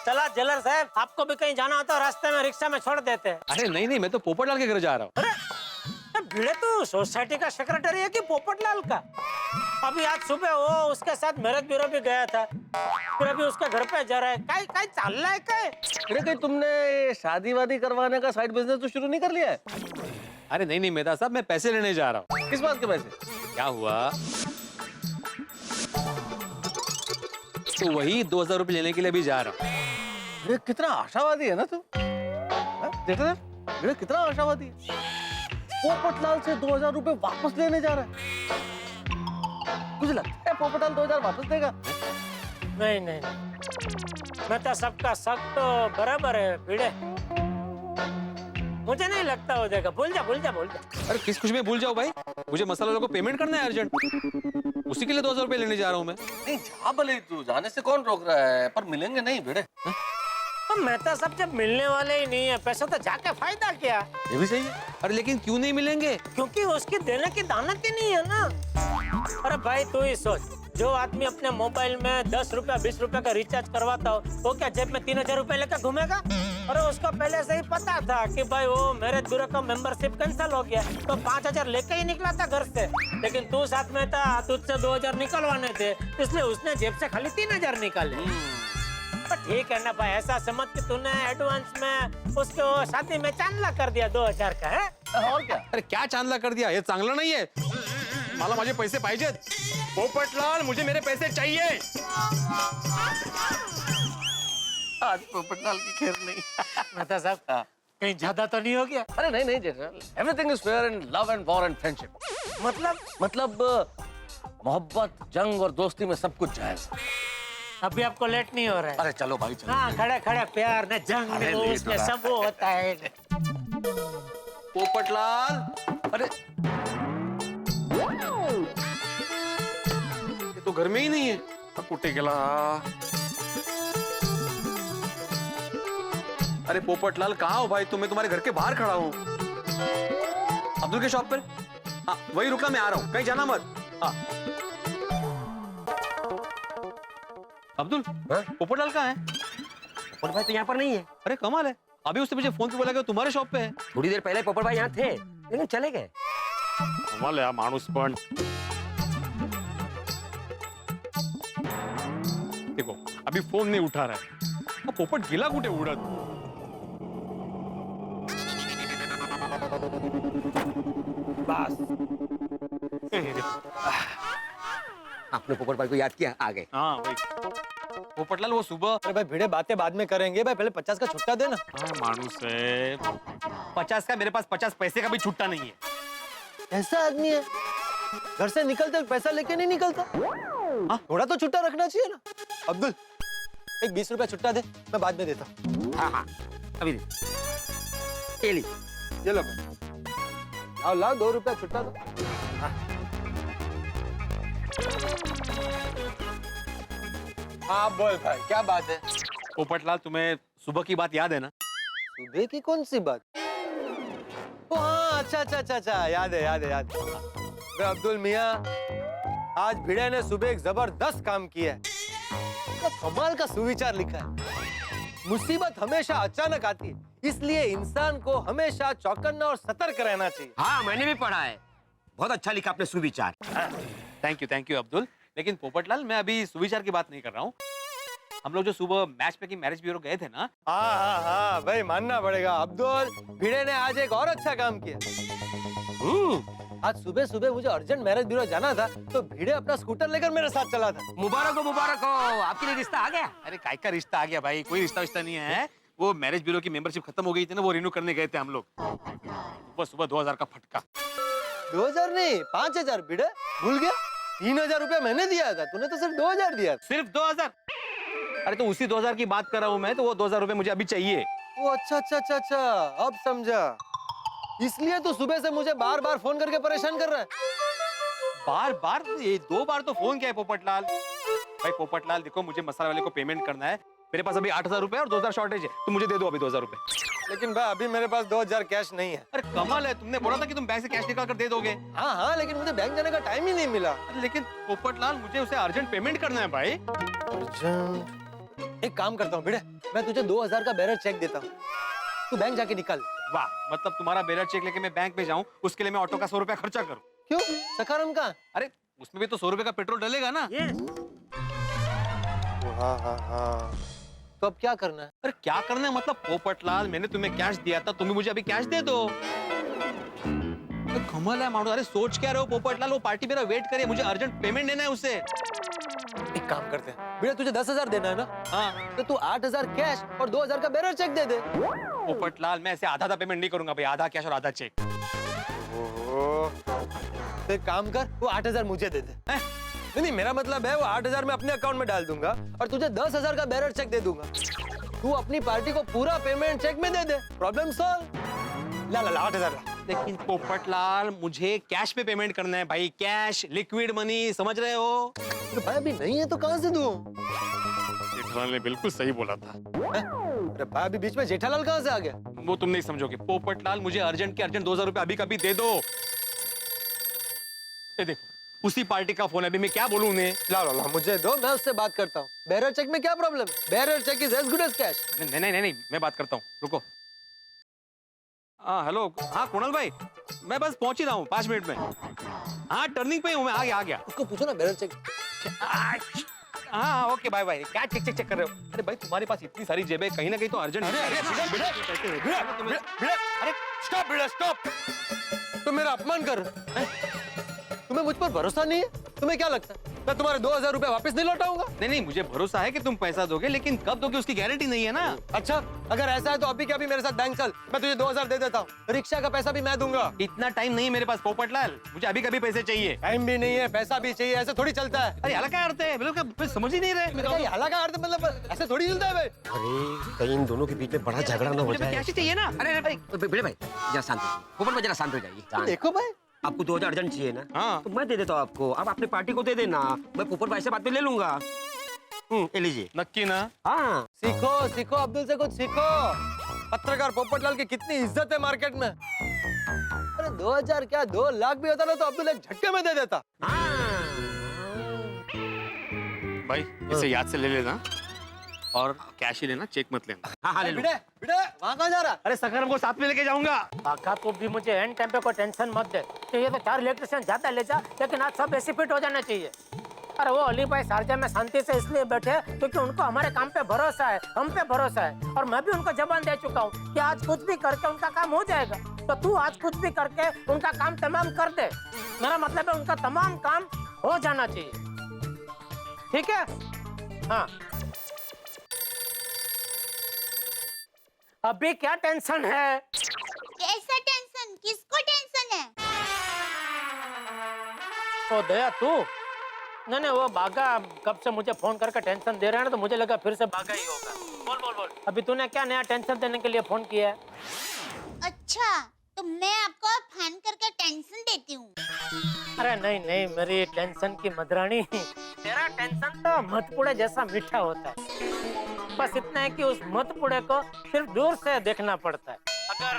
चला जेलर साहब, आपको भी कहीं जाना होता है रास्ते में रिक्शा में छोड़ देते हैं। अरे नहीं, मैं तो पोपटलाल के घर जा रहा हूँ। भिड़े तो सोसाइटी का सेक्रेटरी है कि पोपटलाल का? अभी आज सुबह वो उसके साथ मैरिज ब्यूरो भी गया था, फिर अभी उसके घर पे जा रहा है। काय काय चल रहा है काय? अरे कहीं तुमने शादी वादी करवाने का साइड बिजनेस तो शुरू नहीं कर लिया है? अरे नहीं नहीं मेहता साहब, मैं पैसे लेने जा रहा हूँ। किस बात के पैसे? क्या हुआ? तो वही 2000 रुपए लेने के लिए भी जा रहा हूँ। अरे कितना आशावादी है ना तुम। देखा अरे कितना आशावादी है। पोपटलाल से 2000 रुपए वापस लेने जा रहा है। मुझे लगता है पोपटलाल 2000 वापस देगा। नहीं नहीं नहीं, मैं तो सबका शक तो बराबर है भिड़े। मुझे नहीं लगता हो जाएगा। भूल जा भूल जा भूल जा। अरे किस खुशी में भूल जाओ भाई, मुझे मसाला वालों को पेमेंट करना है अर्जेंट, उसी के लिए 2000 रुपए लेने जा रहा हूँ मैं। नहीं जा भले तू, जाने से कौन रोक रहा है, पर मिलेंगे नहीं भिड़े। तो मेहता सब जब मिलने वाले ही नहीं है, पैसा तो जाके फायदा क्या? ये भी सही है। अरे लेकिन क्यों नहीं मिलेंगे? क्योंकि उसकी देने की दानत ही नहीं है ना। अरे भाई तू ही सोच, जो आदमी अपने मोबाइल में 10 रुपया 20 रुपया का रिचार्ज करवाता हो, वो क्या जेब में 3000 रुपए लेकर घूमेगा? अरे उसको पहले से ही पता था कि भाई वो मैरिज ब्यूरो का मेंबरशिप कैंसिल हो गया, तो 5000 लेके ही निकला था घर से। लेकिन तू साथ में था, तुझसे 2000 निकलवाने थे, इसलिए उसने जेब से खाली 3000 निकाले। ठीक है ना भाई, ऐसा समझ कि तूने एडवांस में उसको शादी में चांदला कर दिया 2000 का है। और क्या? अरे क्या चांदला कर दिया, हे चांगलं नाहीये। मला माझे पैसे पाहिजेत। पोपटलाल मुझे मेरे पैसे चाहिए। आज पोपटलाल की खैर नहीं। मेहता साहब कहीं ज्यादा तो नहीं हो गया? अरे नहीं नहीं general, everything is fair in love and war and friendship. मतलब मोहब्बत, जंग और दोस्ती में सब कुछ जायज है। अभी आपको लेट नहीं हो रहा है? अरे चलो भाई चलो। हाँ खड़े खड़े प्यार न जंग अरे न लेट उसमें हो रहा सब वो होता है। पोपटलाल, अरे ये तो घर में ही नहीं है। कुठे गेला? अरे पोपटलाल कहाँ हो भाई तुम? मैं तुम्हारे घर के बाहर खड़ा हूँ, अब्दुल के शॉप पर। हाँ वही रुका, मैं आ रहा हूँ, कहीं जाना मत। हाँ अब्दुल, पोपटलाल कहाँ है? पोपट भाई तो यहाँ पर नहीं है। अरे कमाल है, अभी उसने मुझे फोन पे बोला कि वो तुम्हारे शॉप पे है। थोड़ी देर पहले पोपट भाई यहाँ थे, लेकिन चले गए। कमाल है माणूस पण। देखो अभी फोन नहीं उठा रहा है, पोपट गेला कुठे उडत? बस आपने पोपट भाई को याद किया, आ गए। हाँ वही पोपटलाल, वो सुबह। अरे भाई भिड़े बातें बाद में करेंगे, भाई पहले 50 का छुट्टा देना। हाँ माणूस है 50 का, मेरे पास 50 पैसे का भी छुट्टा नहीं है। ऐसा आदमी है, घर से निकलते पैसा लेके नहीं निकलता। हाँ थोड़ा तो छुट्टा रखना चाहिए ना। अब्दुल एक 20 रुपया छुट्टा दे, मैं बाद में देता हूँ। हाँ हाँ अभी दे। ये लो लाओ लाओ 2 रुपया छुट्टा दो। हाँ बोल भाई क्या बात है? पोपटलाल तुम्हें सुबह की बात याद है ना? सुबह की कौन सी बात? ओ हाँ अच्छा अच्छा अच्छा अच्छा, याद है याद है याद है। अब्दुल मियाँ, आज भिड़े ने सुबह एक जबरदस्त काम किया है। कमाल का सुविचार लिखा है। मुसीबत हमेशा अचानक आती है, इसलिए इंसान को हमेशा चौकन्ना और सतर्क रहना चाहिए। हाँ मैंने भी पढ़ा है, बहुत अच्छा लिखा आपने सुविचार। Thank you Abdul. लेकिन पोपटलाल मैं अभी सुविचार की बात नहीं कर रहा हूँ। हम लोग जो सुबह मैच पे की मैरिज ब्यूरो गए थे ना। हाँ भाई मानना पड़ेगा, अब्दुल भिड़े ने आज एक और अच्छा काम किया। आज सुबह सुबह मुझे अर्जेंट मैरिज ब्यूरो जाना था, तो भिड़े अपना स्कूटर लेकर मेरे साथ चला था। मुबारक हो, आपके लिए रिश्ता आ गया। अरे काय का रिश्ता आ गया भाई, कोई रिश्ता विश्ता नहीं है। वो मैरिज ब्यूरो की मेंबरशिप खत्म हो गई थी ना, वो रिन्यू करने गए थे हम लोग। सुबह 2000 का फटका। 2000 नहीं 5000 भिड़े, भूल गया? 3000 रुपया मैंने दिया था, तूने तो सिर्फ 2000 दिया। सिर्फ 2000? अरे तो उसी 2000 की बात कर रहा हूँ मैं, तो वो 2000 रुपए मुझे अभी चाहिए। ओ अच्छा अच्छा अच्छा अच्छा, अब समझा। इसलिए तो सुबह से मुझे बार बार फोन करके परेशान कर रहा है। बार बार? ये 2 बार तो फोन किया है पोपटलाल। भाई पोपटलाल देखो, मुझे मसाला वाले को पेमेंट करना है, मेरे पास अभी 8000 रुपए और 2000 शॉर्टेज है, तो मुझे दे दो अभी 2000 रुपए। लेकिन भाई अभी मेरे पास 2000 कैश नहीं है। अरे कमाल है, तुमने बोला था कि तुम बैंक से कैश निकाल कर दे दोगे। हाँ हाँ लेकिन मुझे बैंक जाने का टाइम ही नहीं मिला। लेकिन पोपटलाल मुझे उसे अर्जेंट पेमेंट करना है भाई। एक काम करता हूँ भिड़े, मैं तुझे 2000 का बैरर चेक देता हूँ, तू बैंक जाके निकाल। वाह, मतलब तुम्हारा बेरर चेक लेके मैं बैंक में जाऊं, उसके लिए मैं ऑटो का 100 रुपया खर्चा करूं? क्यों? सखाराम का? अरे उसमें भी तो 100 रुपए का पेट्रोल डलेगा ना। हाँ। तो अब क्या करना है? अरे क्या करना है मतलब पोपटलाल, मैंने तुम्हें कैश दिया था, तुम्हें मुझे अभी कैश दे दो। कमल है मानो, अरे सोच क्या रहे हो पोपटलाल, वो पार्टी मेरा वेट करे, मुझे अर्जेंट पेमेंट देना है उसे। एक काम करते हैं, बेटा तुझे 10,000 देना है ना? हाँ। तो तू 8,000 कैश और 2,000 का बेरर चेक दे दे। पोपटलाल मैं ऐसे आधा पेमेंट नहीं करूंगा भाई, आधा कैश और आधा चेक। तो एक काम कर, वो 8,000 मुझे दे दे। नहीं, मेरा मतलब है वो 8,000 मैं अपने अकाउंट में डाल दूंगा और तुझे 10,000 का बेरर चेक दे दूंगा। तू अपनी पार्टी को पूरा पेमेंट चेक में दे दे, प्रॉब्लम सॉल्व। ला 8,000। लेकिन पोपटलाल मुझे कैश पे पेमेंट करना है भाई, कैश, लिक्विड मनी, समझ रहे हो? तो भाई अभी नहीं है तो कहां से दूं? जेठालाल ने बिल्कुल सही बोला था। अरे भाई अभी बीच में जेठालाल कहां से आ गया? वो तुम नहीं समझोगे पोपटलाल, मुझे अर्जेंट के अर्जेंट 2,000 रुपए अभी कभी दे दो। ये देखो उसी पार्टी का फोन है, अभी मैं क्या बोलूं उन्हें? ला मुझे दो, मैं उससे बात करता हूँ। बेरर चेक में क्या problem? Bearer cheque is as good as cash. नहीं, मैं बात करता हूँ, रुको। हाँ हेलो, हाँ कुणाल भाई, मैं बस पहुंच ही रहा हूँ 5 मिनट में। हाँ टर्निंग पे हूँ मैं, आ गया। उसको पूछो ना बेरर चेक। हाँ ओके, बाय। क्या चेक कर रहे हो? अरे भाई तुम्हारे पास इतनी सारी जेबें, कहीं ना कहीं तो अर्जेंट। अरे स्टॉप। तुम मेरा अपमान कर रहे हो। तुम्हें मुझ पर भरोसा नहीं है? तुम्हें क्या लगता है मैं तुम्हारे 2,000 रुपए वापस नहीं लौटाऊंगा? नहीं, मुझे भरोसा है कि तुम पैसा दोगे, लेकिन कब दोगे उसकी गारंटी नहीं है ना। अच्छा, अगर ऐसा है तो अभी क्या भी मेरे साथ बैंक चल, मैं तुझे 2,000 दे देता हूँ। रिक्शा का पैसा भी मैं दूंगा। इतना टाइम नहीं मेरे पास पोपटलाल, मुझे अभी कभी पैसे चाहिए। टाइम भी नहीं है, पैसा भी चाहिए, ऐसे थोड़ी चलता है। अरे हाला क्या अर्थ है, बिल्कुल समझ ही नहीं रहे। हाला का अर्थ मतलब ऐसे थोड़ी चलता है भाई। अरे कहीं इन दोनों के बीच में बड़ा झगड़ा ना हो जाए। कैश चाहिए ना। अरे बेटे भाई जरा शांत हो, पोपट भाई जरा शांत हो जाइए। देखो भाई, आपको 2,000 अर्जेंट चाहिए ना? हाँ। तो मैं दे देता हूँ आपको, आप अपनी पार्टी को दे देना, मैं पोपट भाई से बात पे ले लूंगा। ये लीजिए। नक्की ना? हाँ। सीखो अब्दुल से कुछ सीखो। पत्रकार पोपटलाल की कितनी इज्जत है मार्केट में। अरे 2,000 क्या 2 लाख भी होता ना तो अब्दुल एक झटके में दे देता। भाई इसे याद से ले लेना और कैश ही लेना, चेक मत लेना। हाँ ले लो। बेटे वहाँ कहाँ जा रहा? अरे सखरम को साथ में लेके जाऊंगा। काका तू भी मुझे एंड टाइम पे कोई टेंशन मत दे। चाहिए तो 4 इलेक्ट्रिशियन ज्यादा ले जा, लेकिन आज सब ऐसे फिट हो जाना चाहिए। अरे वो अली भाई शारजा में शांति से इसलिए बैठे क्योंकि उनको हमारे काम पे भरोसा है, हम पे भरोसा है, और मैं भी उनको जबान दे चुका हूँ कि आज कुछ भी करके उनका काम हो जाएगा। तो तू आज कुछ भी करके उनका काम तमाम कर दे। मेरा मतलब है उनका तमाम काम हो जाना चाहिए, ठीक है? हाँ अभी क्या टेंशन है? कैसा टेंशन? किसको टेंशन है? ओ दया तू? नहीं वो बागा कब से मुझे फोन करके टेंशन दे रहा है ना, तो मुझे लगा फिर से बागा ही होगा। बोल। अभी तूने क्या नया टेंशन देने के लिए फोन किया है? अच्छा, तो मैं आपको फोन करके टेंशन देती हूँ? अरे नहीं मेरी टेंशन की मदरानी, तेरा टेंशन तो मधपुड़े जैसा मीठा होता है। बस इतना है कि उस मधपुड़े को सिर्फ दूर से देखना पड़ता है। अगर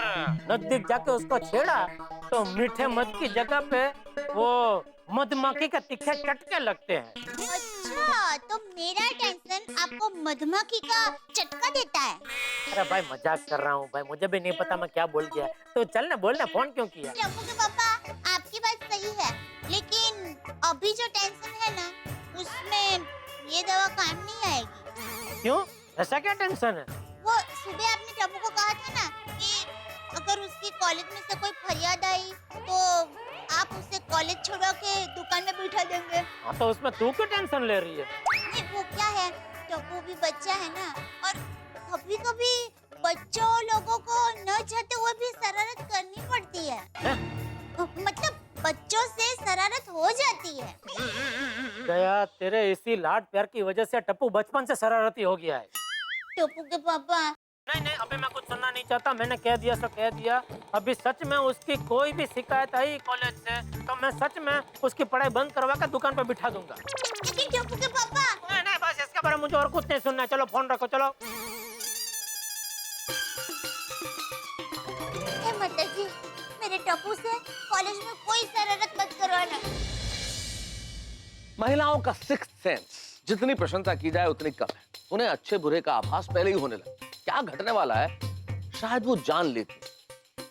नजदीक जाके उसको छेड़ा तो मीठे मध की जगह पे वो मधुमक्खी के तीखे चटके लगते हैं। अच्छा, तो मेरा टेंशन आपको मधुमक्खी का चटका देता है? अरे भाई मजाक कर रहा हूँ भाई, मुझे भी नहीं पता मैं क्या बोल गया। तो चल ना बोलना, फोन क्यों किया? टप्पू के पापा, आपकी बात सही है, लेकिन अभी जो टेंशन है ना उसमें ये दवा काम नहीं आएगी। क्यों? ऐसा क्या टेंशन है? वो सुबह आपने टप्पू को कहा था ना कि अगर उसकी कॉलेज में से कोई फरियाद आई तो आप उसे कॉलेज छोड़ा के दुकान में बिठा देंगे। हाँ तो उसमें तू क्यों टेंशन ले रही है? नहीं वो क्या है, टप्पू भी बच्चा है ना, और कभी कभी बच्चों लोगों को न चाहते हुए भी शरारत करनी पड़ती है। मतलब बच्चों से शरारत हो जाती है। दया तेरे इसी लाड प्यार की वजह से टप्पू बचपन से शरारती हो गया है। टप्पू के पापा नहीं अभी मैं कुछ सुनना नहीं चाहता, मैंने कह दिया सो कह दिया। अभी सच में उसकी कोई भी शिकायत आई कॉलेज से तो मैं सच में उसकी पढ़ाई बंद करवा कर दुकान पर बिठा दूंगा। लेकिन टप्पू के पापा नहीं बस इसके बारे में मुझे और कुछ नहीं सुनना है। चलो फोन रखो, चलो। माता जी, मेरे टप्पू से कॉलेज में कोई शरारत मत करवाना। महिलाओं का सिक्स्थ सेंस जितनी प्रशंसा की जाए उतनी कम है। उन्हें अच्छे बुरे का आभास पहले ही होने लगा। क्या घटने वाला है शायद वो जान लेती,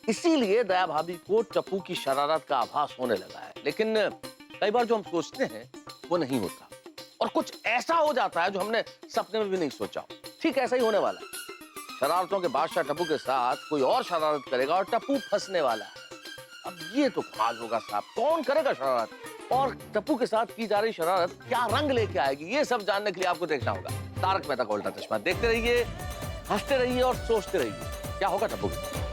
इसीलिए दया भाभी को टप्पू की शरारत का आभास होने लगा है। लेकिन कई बार जो हम सोचते हैं वो नहीं होता, और कुछ ऐसा हो जाता है जो हमने सपने में भी नहीं सोचा। ठीक ऐसा ही होने वाला है। शरारतों के बादशाह टप्पू के साथ कोई और शरारत करेगा और टप्पू फंसने वाला है। अब ये तो कमाल होगा साहब, कौन करेगा शरारत, और टप्पू के साथ की जा रही शरारत क्या रंग लेके आएगी, ये सब जानने के लिए आपको देखना होगा तारक मेहता का उल्टा चश्मा। देखते रहिए, हंसते रहिए और सोचते रहिए क्या होगा टप्पू के साथ।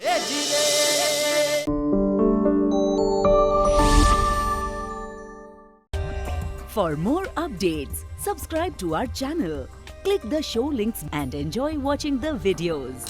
For more updates, subscribe to our channel, click the show links and enjoy watching the videos.